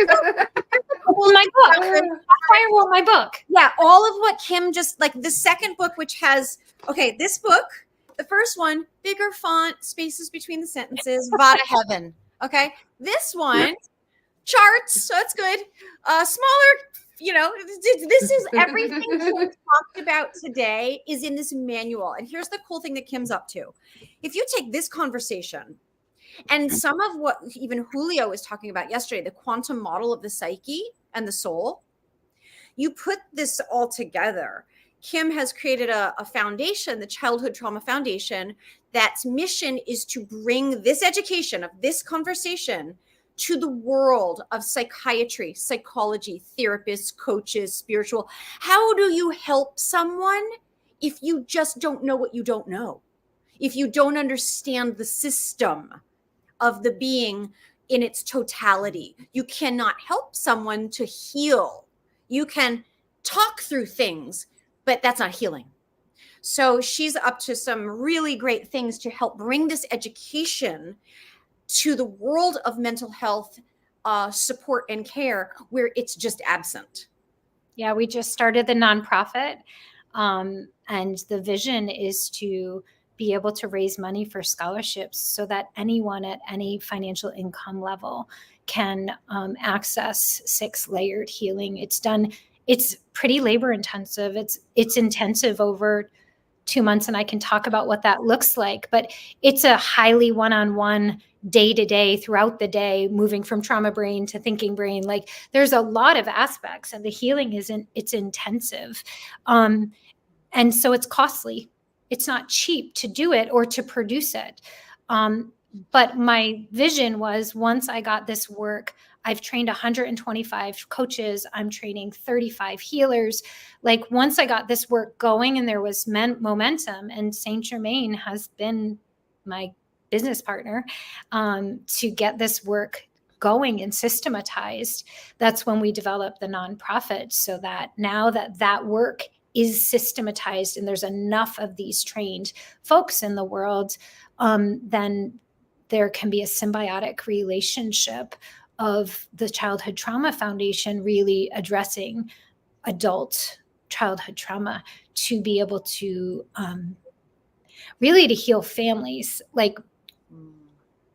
Well, my book. That's why I wrote my book. Yeah, all of what Kim just, like the second book, which has, okay, this book, the first one, bigger font, spaces between the sentences, Vata Heaven. Okay, this one, charts, so that's good. Smaller, this is everything we talked about today is in this manual. And here's the cool thing that Kim's up to. If you take this conversation and some of what even Julio was talking about yesterday, the quantum model of the psyche and the soul, you put this all together. Kim has created a foundation, the Childhood Trauma Foundation, that's mission is to bring this education of this conversation to the world of psychiatry, psychology, therapists, coaches, spiritual. How do you help someone if you just don't know what you don't know? If you don't understand the system of the being in its totality, you cannot help someone to heal. You can talk through things, but that's not healing. So she's up to some really great things to help bring this education to the world of mental health support and care where it's just absent. Yeah, we just started the nonprofit, and the vision is to be able to raise money for scholarships so that anyone at any financial income level can access 6-layered healing. It's pretty labor intensive. It's intensive over 2 months, and I can talk about what that looks like, but it's a highly one-on-one, day-to-day, throughout the day, moving from trauma brain to thinking brain. Like there's a lot of aspects, and the healing it's intensive. And so it's costly. It's not cheap to do it or to produce it. But my vision was, once I got this work, I've trained 125 coaches. I'm training 35 healers. Like once I got this work going and there was momentum, and Saint Germain has been my business partner to get this work going and systematized, that's when we developed the nonprofit, so that now that work is systematized and there's enough of these trained folks in the world, then there can be a symbiotic relationship of the Childhood Trauma Foundation really addressing adult childhood trauma to be able to really to heal families. Like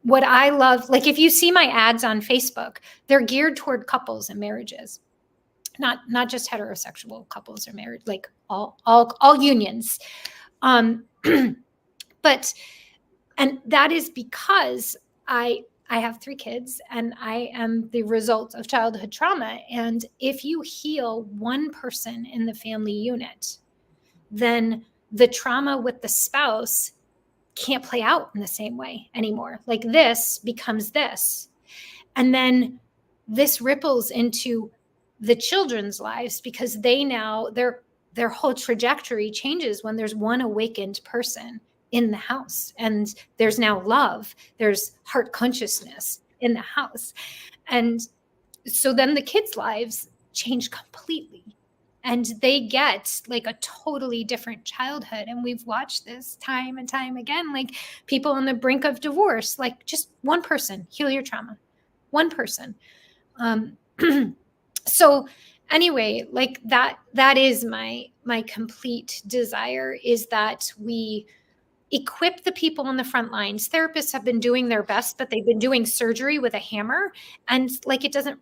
what I love, like if you see my ads on Facebook, they're geared toward couples and marriages, not just heterosexual couples or married, like all unions. But, and that is because I have 3 kids and I am the result of childhood trauma. And if you heal one person in the family unit, then the trauma with the spouse can't play out in the same way anymore. Like this becomes this. And then this ripples into the children's lives because they now, their whole trajectory changes when there's one awakened person in the house. And there's now love, there's heart consciousness in the house. And so then the kids' lives change completely. And they get like a totally different childhood. And we've watched this time and time again, like people on the brink of divorce, like just one person, heal your trauma, one person. So anyway, like that is my complete desire, is that we equip the people on the front lines. Therapists have been doing their best, but they've been doing surgery with a hammer, and like it doesn't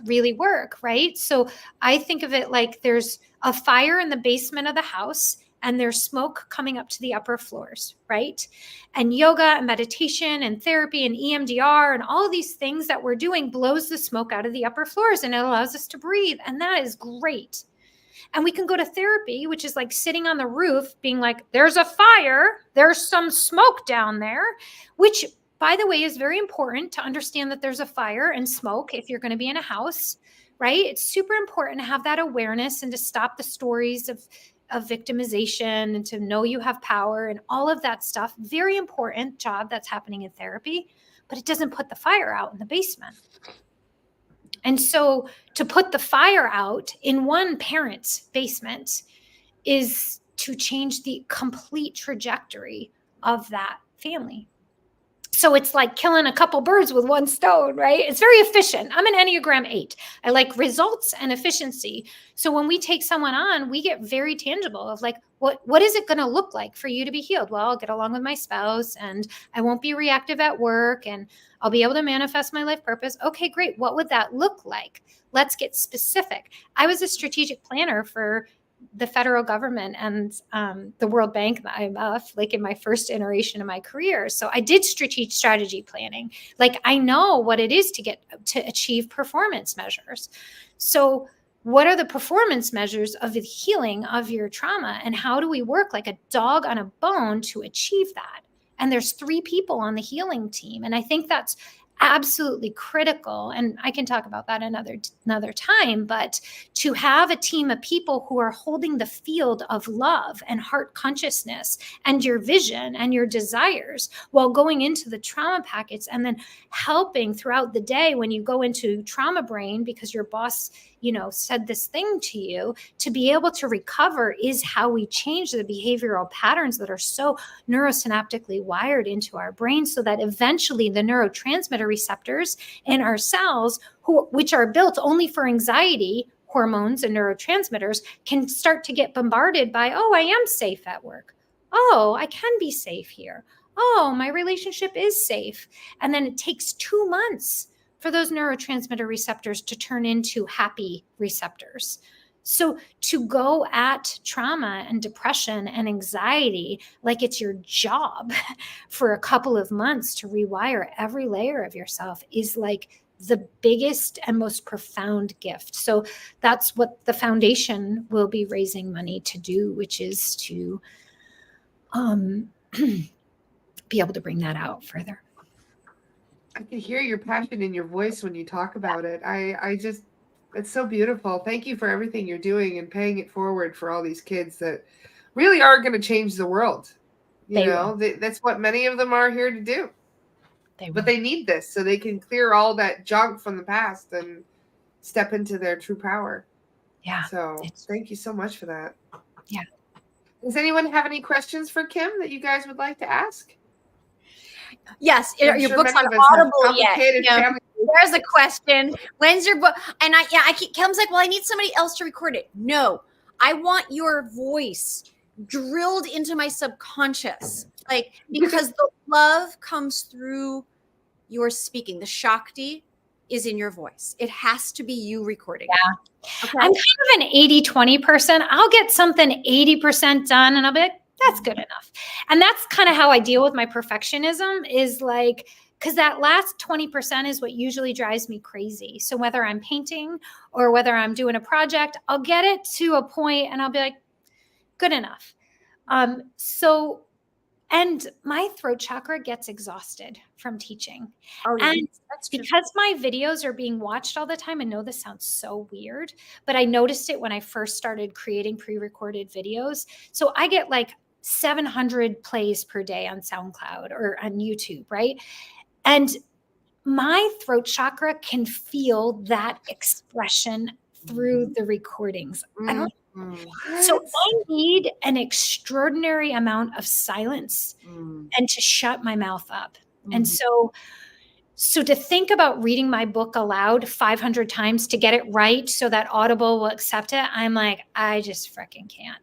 really work, right? So I think of it like there's a fire in the basement of the house and there's smoke coming up to the upper floors, right? And yoga and meditation and therapy and EMDR and all these things that we're doing blows the smoke out of the upper floors, and it allows us to breathe. And that is great. And we can go to therapy, which is like sitting on the roof being like, there's a fire, there's some smoke down there, which, by the way, is very important to understand that there's a fire and smoke if you're going to be in a house, right? It's super important to have that awareness and to stop the stories of victimization and to know you have power and all of that stuff. Very important job that's happening in therapy, but it doesn't put the fire out in the basement. And so to put the fire out in one parent's basement is to change the complete trajectory of that family. So it's like killing a couple birds with one stone, right? It's very efficient. I'm an Enneagram 8. I like results and efficiency. So when we take someone on, we get very tangible of like, what is it going to look like for you to be healed? Well, I'll get along with my spouse and I won't be reactive at work and I'll be able to manifest my life purpose. Okay, great. What would that look like? Let's get specific. I was a strategic planner for the federal government and the World Bank and the IMF, like in my first iteration of my career. So I did strategy planning. Like I know what it is to achieve performance measures. So what are the performance measures of the healing of your trauma? And how do we work like a dog on a bone to achieve that? And there's 3 people on the healing team. And I think that's absolutely critical. And I can talk about that another time, but to have a team of people who are holding the field of love and heart consciousness and your vision and your desires while going into the trauma packets and then helping throughout the day when you go into trauma brain because your boss, said this thing to you, to be able to recover is how we change the behavioral patterns that are so neurosynaptically wired into our brain, so that eventually the neurotransmitter receptors in our cells, which are built only for anxiety hormones and neurotransmitters, can start to get bombarded by, oh, I am safe at work. Oh, I can be safe here. Oh, my relationship is safe. And then it takes 2 months for those neurotransmitter receptors to turn into happy receptors. So to go at trauma and depression and anxiety like it's your job for a couple of months to rewire every layer of yourself is like the biggest and most profound gift. So that's what the foundation will be raising money to do, which is to be able to bring that out further. I can hear your passion in your voice when you talk about it. It's so beautiful. Thank you for everything you're doing and paying it forward for all these kids that really are going to change the world. That's what many of them are here to do. But they need this so they can clear all that junk from the past and step into their true power. Yeah. So thank you so much for that. Yeah. Does anyone have any questions for Kim that you guys would like to ask? Yes, your book's on Audible yet. There's a question. When's your book? And Kim's like, well, I need somebody else to record it. No, I want your voice drilled into my subconscious, because the love comes through your speaking. The Shakti is in your voice. It has to be you recording. Yeah. Okay. I'm kind of an 80-20 person. I'll get something 80% done and I'll be like, that's good enough. And that's kind of how I deal with my perfectionism, is like, because that last 20% is what usually drives me crazy. So whether I'm painting or whether I'm doing a project, I'll get it to a point and I'll be like, good enough. And my throat chakra gets exhausted from teaching. Oh, yeah. And That's true. because my videos are being watched all the time, I know this sounds so weird, but I noticed it when I first started creating pre-recorded videos. So I get like 700 plays per day on SoundCloud or on YouTube, right? And my throat chakra can feel that expression through the recordings. I don't So I need an extraordinary amount of silence and to shut my mouth up. And so to think about reading my book aloud 500 times to get it right so that Audible will accept it, I'm like, I just freaking can't.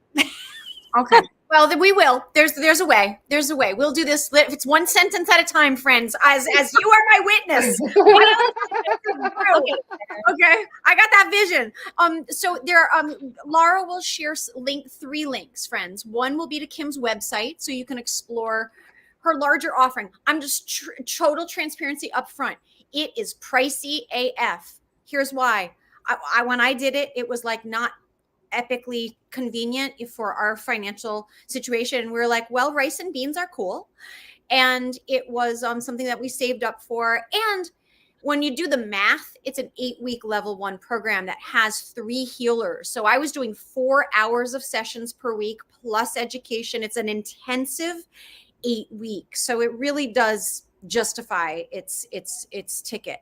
Okay. Well, then we will. There's a way. There's a way. We'll do this. If it's one sentence at a time, friends, as you are my witness. Okay. I got that vision. So there, Laura will share 3 links, friends. One will be to Kim's website, so you can explore her larger offering. I'm just total transparency up front. It is pricey AF. Here's why. When I did it, it was like not epically convenient for our financial situation. We were like, well, rice and beans are cool. And it was something that we saved up for. And when you do the math, it's an 8-week level 1 program that has 3 healers. So I was doing 4 hours of sessions per week plus education. It's an intensive 8 weeks. So it really does justify its ticket.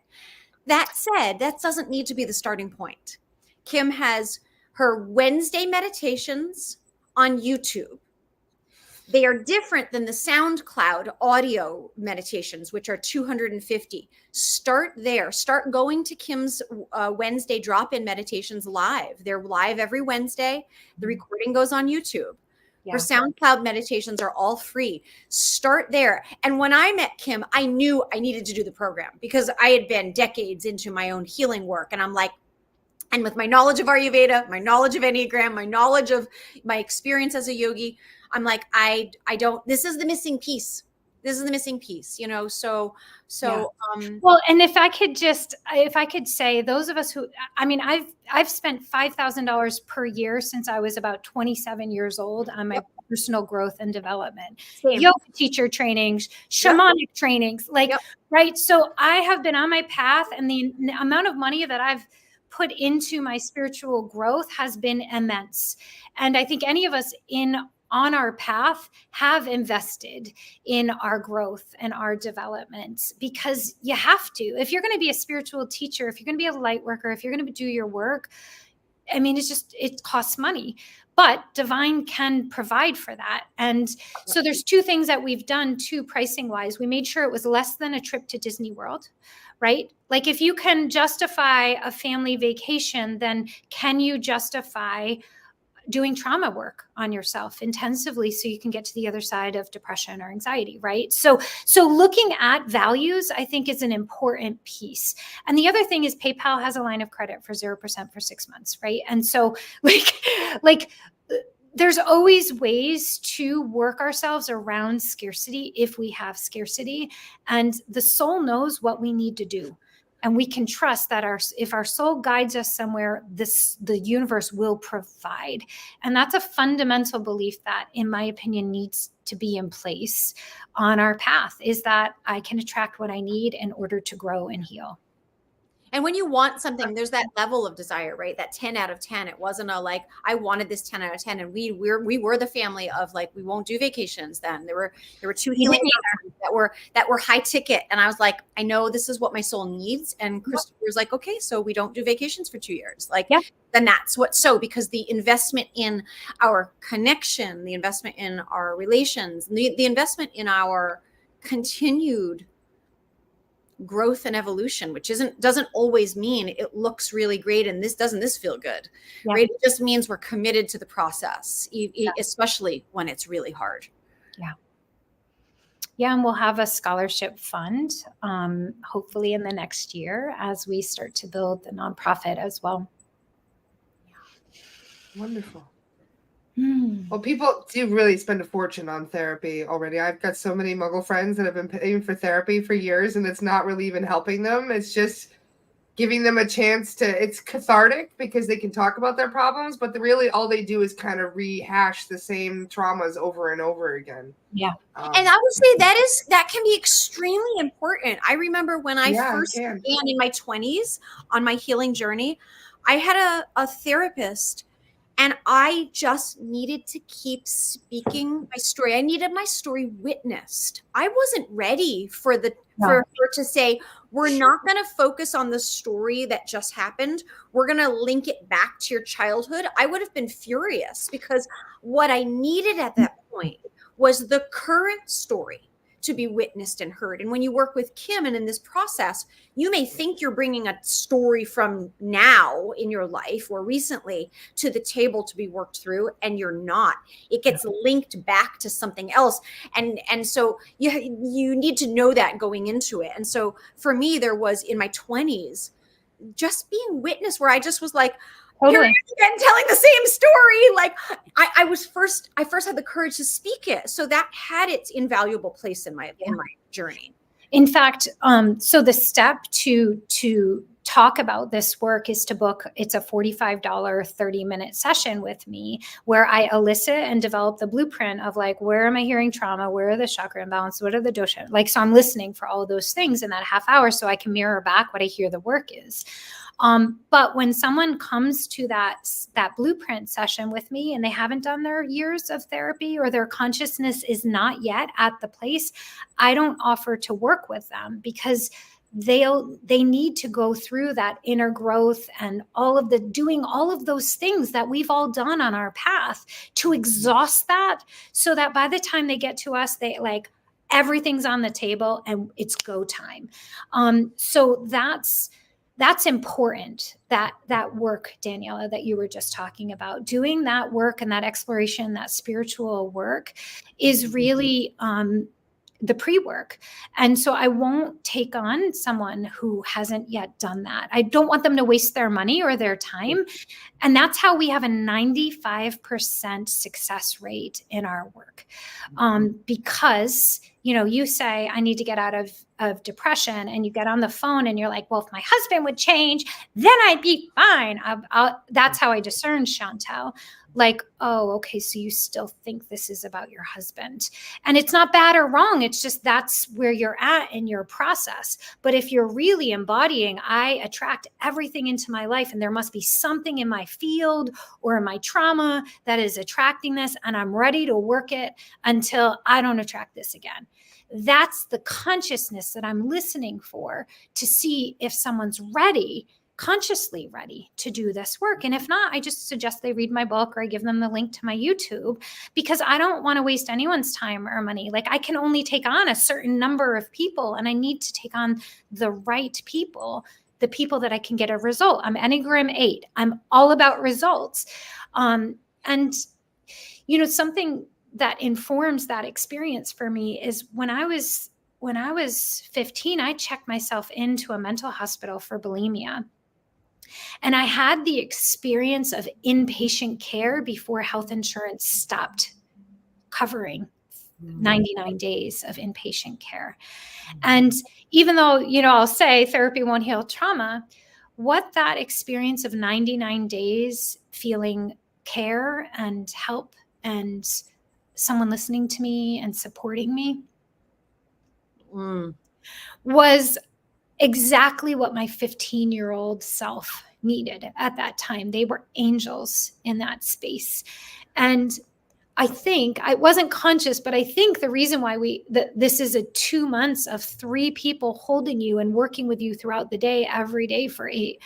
That said, that doesn't need to be the starting point. Kim has her Wednesday meditations on YouTube. They are different than the SoundCloud audio meditations, which are 250. Start there. Start going to Kim's Wednesday drop-in meditations live. They're live every Wednesday. The recording goes on YouTube. Yeah. Her SoundCloud meditations are all free. Start there. And when I met Kim, I knew I needed to do the program because I had been decades into my own healing work. And I'm like, and with my knowledge of Ayurveda, my knowledge of Enneagram, my knowledge of my experience as a yogi, I'm like, I don't, this is the missing piece. This is the missing piece, you know? So, yeah. Well, and if I could say those of us who, I mean, I've spent $5,000 per year since I was about 27 years old on my personal growth and development, yoga teacher trainings, shamanic trainings, like, right. So I have been on my path, and the amount of money that I've put into my spiritual growth has been immense. And I think any of us on our path have invested in our growth and our development, because you have to. If you're going to be a spiritual teacher, if you're going to be a light worker, if you're going to do your work, I mean, it costs money, but Divine can provide for that. And so there's 2 things that we've done too, pricing wise. We made sure it was less than a trip to Disney World, right? Like if you can justify a family vacation, then can you justify doing trauma work on yourself intensively so you can get to the other side of depression or anxiety, right? So looking at values, I think, is an important piece. And the other thing is PayPal has a line of credit for 0% for 6 months, right? And so like there's always ways to work ourselves around scarcity if we have scarcity, and the soul knows what we need to do. And we can trust that if our soul guides us somewhere, the universe will provide. And that's a fundamental belief that, in my opinion, needs to be in place on our path, is that I can attract what I need in order to grow and heal. And when you want something, there's that level of desire, right? That 10 out of 10. It wasn't a like, I wanted this 10 out of 10. And we were the family of like, we won't do vacations then. There were 2 healing that were high ticket. And I was like, I know this is what my soul needs. And Christopher was like, okay, so we don't do vacations for 2 years. Like, then that's because the investment in our connection, the investment in our relations, the investment in our continued growth and evolution, which doesn't always mean it looks really great and this feel good, right? It just means we're committed to the process, especially when it's really hard. And we'll have a scholarship fund hopefully in the next year as we start to build the nonprofit as well. Wonderful. Well, people do really spend a fortune on therapy already. I've got so many Muggle friends that have been paying for therapy for years, and it's not really even helping them. It's just giving them a chance to, it's cathartic because they can talk about their problems, but really all they do is kind of rehash the same traumas over and over again. Yeah. And I would say that can be extremely important. I remember when I first began in my 20s on my healing journey, I had a therapist, and I just needed to keep speaking my story. I needed my story witnessed. I wasn't ready for her to say, we're not going to focus on the story that just happened. We're going to link it back to your childhood. I would have been furious, because what I needed at that point was the current story to be witnessed and heard. And when you work with Kim and in this process, you may think you're bringing a story from now in your life or recently to the table to be worked through, and you're not. It gets linked back to something else. And so you need to know that going into it. And so for me, there was in my 20s, just being witness, where I just was like, totally. And telling the same story. Like I first had the courage to speak it. So that had its invaluable place in my journey. In fact, so the step to talk about this work is to book. It's a $45 30-minute session with me, where I elicit and develop the blueprint of like, where am I hearing trauma? Where are the chakra imbalance? What are the dosha? Like, so I'm listening for all of those things in that half hour, so I can mirror back what I hear the work is. But when someone comes to that blueprint session with me and they haven't done their years of therapy, or their consciousness is not yet at the place, I don't offer to work with them, because they need to go through that inner growth and doing all of those things that we've all done on our path to exhaust that, so that by the time they get to us, they like, everything's on the table and it's go time. So that's important, that work, Daniela, that you were just talking about. Doing that work and that exploration, that spiritual work is really the pre-work. And so I won't take on someone who hasn't yet done that. I don't want them to waste their money or their time. And that's how we have a 95% success rate in our work. Because, you say, I need to get out of depression, and you get on the phone and you're like, well, if my husband would change, then I'd be fine. That's how I discern, Chantel. Like, oh, okay, so you still think this is about your husband. And it's not bad or wrong. It's just that's where you're at in your process. But if you're really embodying, I attract everything into my life, and there must be something in my field or in my trauma that is attracting this, and I'm ready to work it until I don't attract this again. That's the consciousness that I'm listening for, to see if someone's ready, consciously ready to do this work. And if not, I just suggest they read my book, or I give them the link to my YouTube, because I don't want to waste anyone's time or money. Like, I can only take on a certain number of people, and I need to take on the right people, the people that I can get a result. I'm Enneagram 8. I'm all about results. And something that informs that experience for me is when I was 15, I checked myself into a mental hospital for bulimia. And I had the experience of inpatient care before health insurance stopped covering 99 days of inpatient care. And even though, I'll say therapy won't heal trauma, what that experience of 99 days feeling care and help and someone listening to me and supporting me was exactly what my 15-year-old self needed at that time. They were angels in that space. And I think I wasn't conscious, but I think the reason why this is a 2 months of 3 people holding you and working with you throughout the day, every day for 8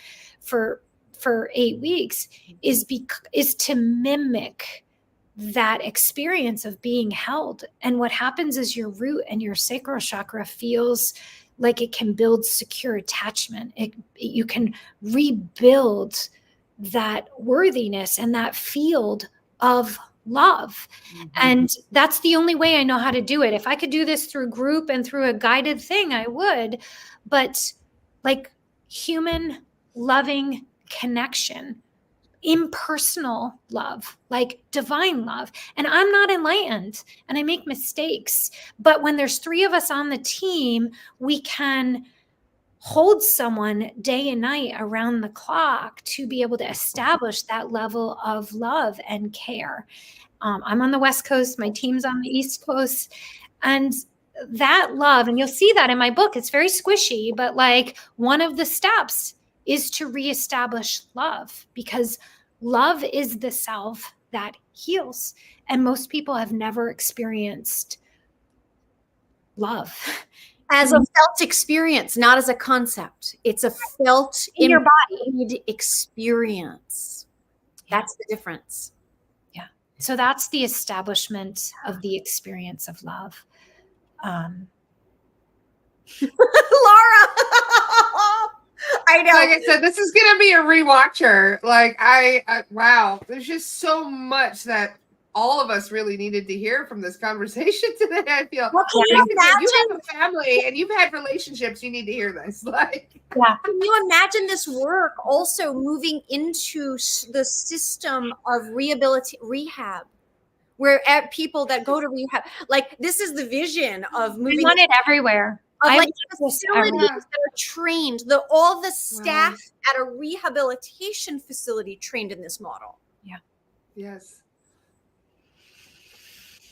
weeks is to mimic that experience of being held. And what happens is your root and your sacral chakra feels like it can build secure attachment. You can rebuild that worthiness and that field of love. Mm-hmm. And that's the only way I know how to do it. If I could do this through group and through a guided thing, I would. But like human loving connection, impersonal love, like divine love. And I'm not enlightened and I make mistakes. But when there's 3 of us on the team, we can hold someone day and night around the clock to be able to establish that level of love and care. I'm on the West Coast, my team's on the East Coast, and that love, and you'll see that in my book, it's very squishy, but like one of the steps is to reestablish love, because love is the self that heals. And most people have never experienced love. As a felt experience, not as a concept. It's a felt in your body experience. That's the difference. Yeah. So that's the establishment of the experience of love. Laura, I know. Like I said, this is gonna be a rewatcher. Like wow, there's just so much that all of us really needed to hear from this conversation today. I feel. Well, can you imagine? You have a family and you've had relationships. You need to hear this. Like, yeah. Can you imagine this work also moving into the system of rehab? Where people that go to rehab, like this is the vision of moving. I want it everywhere. Of like facilities that are trained, all the staff at a rehabilitation facility trained in this model. Yeah. Yes.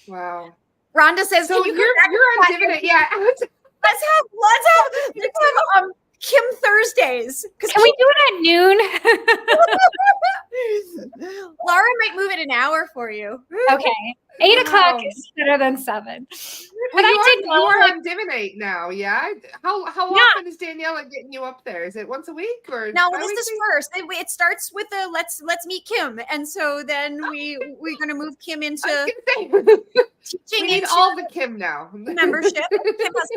Wow. Rhonda says, so can you're on dividend. Yeah. Let's have Kim Thursdays. Can we do it at noon? Laura might move it an hour for you. Okay. 8 o'clock is better than 7. But you are on divinate now, yeah? How often is Daniela getting you up there? Is it once a week or no? This is first. It starts with the let's meet Kim, and so then we're going to move Kim into teaching. We need all the Kim now. Membership. Kim has,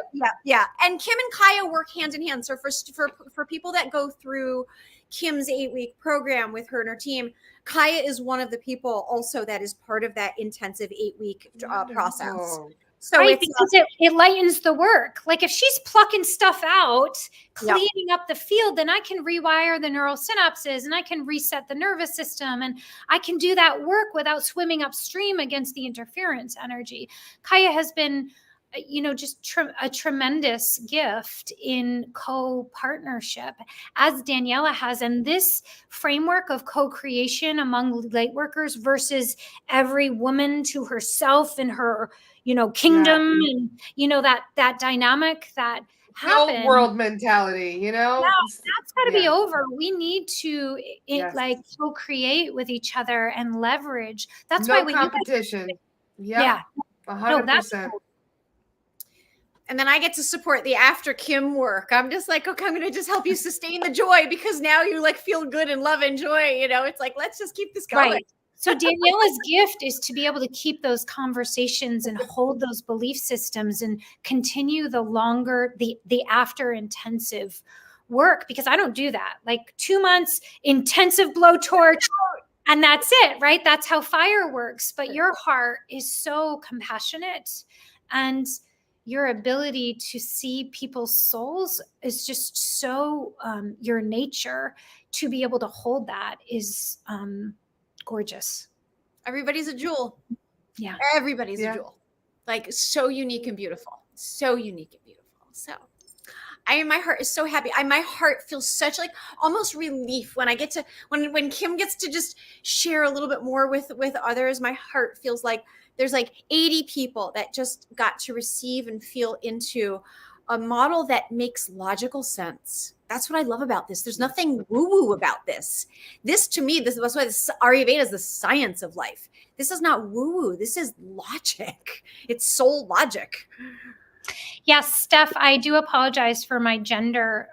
yeah. And Kim and Kaya work hand in hand. So for people that go through Kim's 8-week program with her and her team, Kaya is one of the people also that is part of that intensive 8-week process. So it lightens the work. Like if she's plucking stuff out, cleaning up the field, then I can rewire the neural synapses and I can reset the nervous system, and I can do that work without swimming upstream against the interference energy. Kaya has been, just a tremendous gift in co-partnership, as Daniela has. And this framework of co-creation among Lightworkers versus every woman to herself and her, kingdom, and, that dynamic that happened. No world mentality, that's got to be over. We need to co-create with each other and leverage. That's why we competition. Yeah. 100%. And then I get to support the after Kim work. I'm just like, okay, I'm going to just help you sustain the joy, because now you feel good and love and joy. It's like, let's just keep this going. Right. So Daniela's gift is to be able to keep those conversations and hold those belief systems and continue the longer, the after intensive work, because I don't do that. Like 2 months intensive blowtorch and that's it, right? That's how fire works. But your heart is so compassionate, and your ability to see people's souls is just so your nature to be able to hold that is gorgeous. Everybody's a jewel. Yeah. Everybody's a jewel. Like so unique and beautiful. So unique and beautiful. So my heart is so happy. My heart feels such almost relief when I get to, when Kim gets to just share a little bit more with others. My heart feels like there's 80 people that just got to receive and feel into a model that makes logical sense. That's what I love about this. There's nothing woo-woo about this. This, to me, that's why Ayurveda is the science of life. This is not woo-woo. This is logic. It's soul logic. Yes, Steph, I do apologize for my gender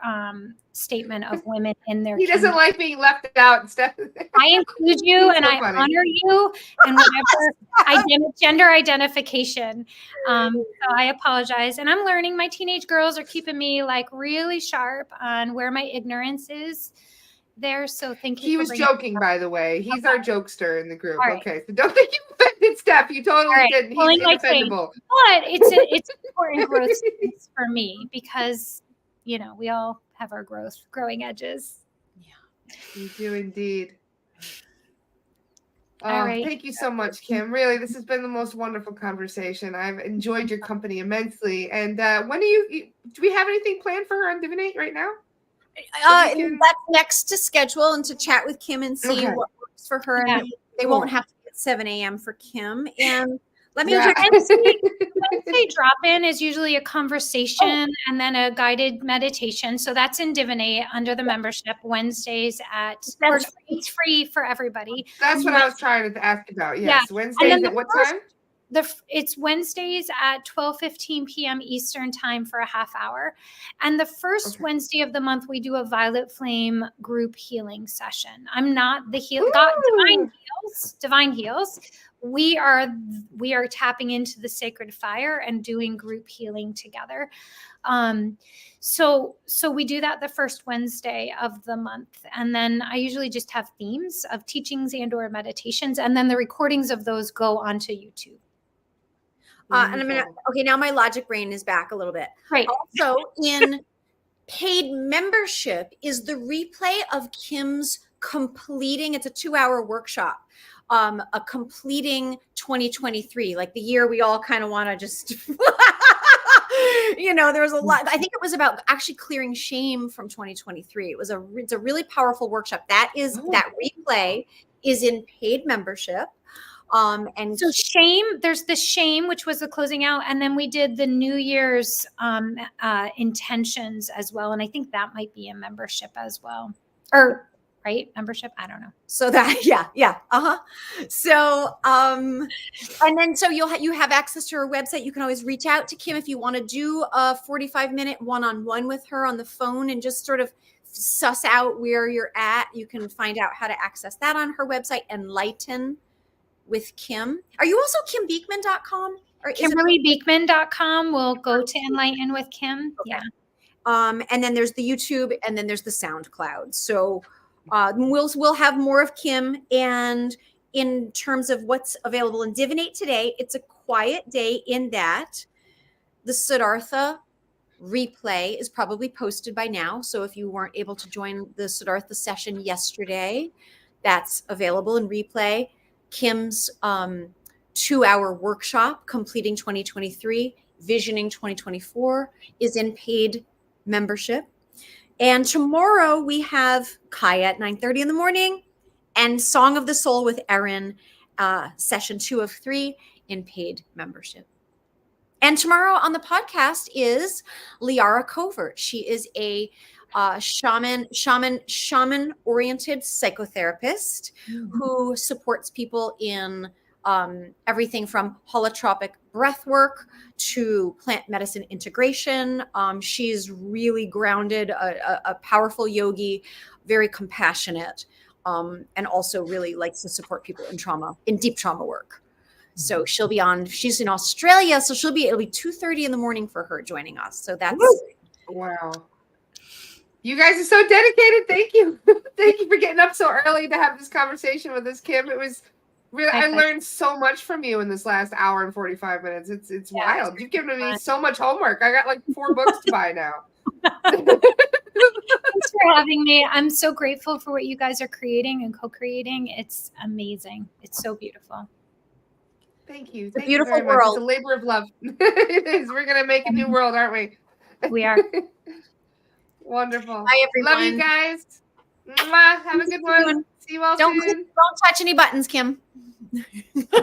statement of women in their He doesn't like being left out, Steph. I include you and I honor you and whatever gender identification. So I apologize. And I'm learning. My teenage girls are keeping me really sharp on where my ignorance is there. So thank you. He was joking, by the way. He's our jokester in the group. Right. Okay. So don't think you offended Steph. You totally didn't. He's undefendable. But it's important growth for me, because we all have our growing edges. Yeah, you do indeed. All right. Thank you so much, Kim. Really, this has been the most wonderful conversation. I've enjoyed your company immensely. And when do we have anything planned for her on Divinate right now? That's next to schedule and to chat with Kim and see Okay. what works for her. Yeah. And they won't have to be at 7 a.m. for Kim. And let me Wednesday drop-in is usually a conversation and then a guided meditation. So that's in Divinate under the membership Wednesdays it's free for everybody. That's what I was trying to ask about. Yes. Yeah. Wednesdays at what time? It's Wednesdays at 12:15 p.m. Eastern time for a half hour. And the first Wednesday of the month, we do a Violet Flame group healing session. I'm not the Divine Heals. We are tapping into the sacred fire and doing group healing together. So we do that the first Wednesday of the month. And then I usually just have themes of teachings and or meditations. And then the recordings of those go onto YouTube. And now my logic brain is back a little bit. Right. Also in paid membership is the replay of Kim's completing, it's a 2-hour workshop, completing 2023, like the year we all kind of want to just, there was a lot. I think it was about actually clearing shame from 2023. It's a really powerful workshop. That replay is in paid membership. And so there's the shame, which was the closing out. And then we did the New Year's intentions as well. And I think that might be a membership as well. Membership. I don't know. So that, yeah. So, and then, so you have access to her website. You can always reach out to Kim if you want to do a 45-minute one-on-one with her on the phone and just sort of suss out where you're at. You can find out how to access that on her website, Enlighten with Kim. Are you also KimBeekman.com? Or KimberlyBeekman.com will go to Enlighten with Kim. Okay. Yeah. And then there's the YouTube, and then there's the SoundCloud. So we'll have more of Kim. And in terms of what's available in Divinate today, it's a quiet day in that the Siddhartha replay is probably posted by now. So if you weren't able to join the Siddhartha session yesterday, that's available in replay. Kim's 2-hour workshop, Completing 2023, Visioning 2024, is in paid membership. And tomorrow we have Kaya at 9:30 in the morning and Song of the Soul with Erin, session 2 of 3 in paid membership. And tomorrow on the podcast is Liara Covert. She is a shaman-oriented psychotherapist who supports people in everything from holotropic breath work to plant medicine integration. She's really grounded, a powerful yogi, very compassionate, and also really likes to support people in deep trauma work. So she'll be on, she's in Australia, so it'll be 2:30 in the morning for her joining us. So that's wow. You guys are so dedicated. Thank you. Thank you for getting up so early to have this conversation with us, Kim. It was really, I learned so much from you in this last hour and 45 minutes. It's wild. You've given me so much homework. I got like 4 books to buy now. Thanks for having me. I'm so grateful for what you guys are creating and co-creating. It's amazing. It's so beautiful. Thank you. It's a beautiful world. It's a labor of love. It is. We're going to make a new world, aren't we? We are. Wonderful. Bye, everyone. Love you guys. Mwah. Have a good one. See you all soon. Don't touch any buttons, Kim.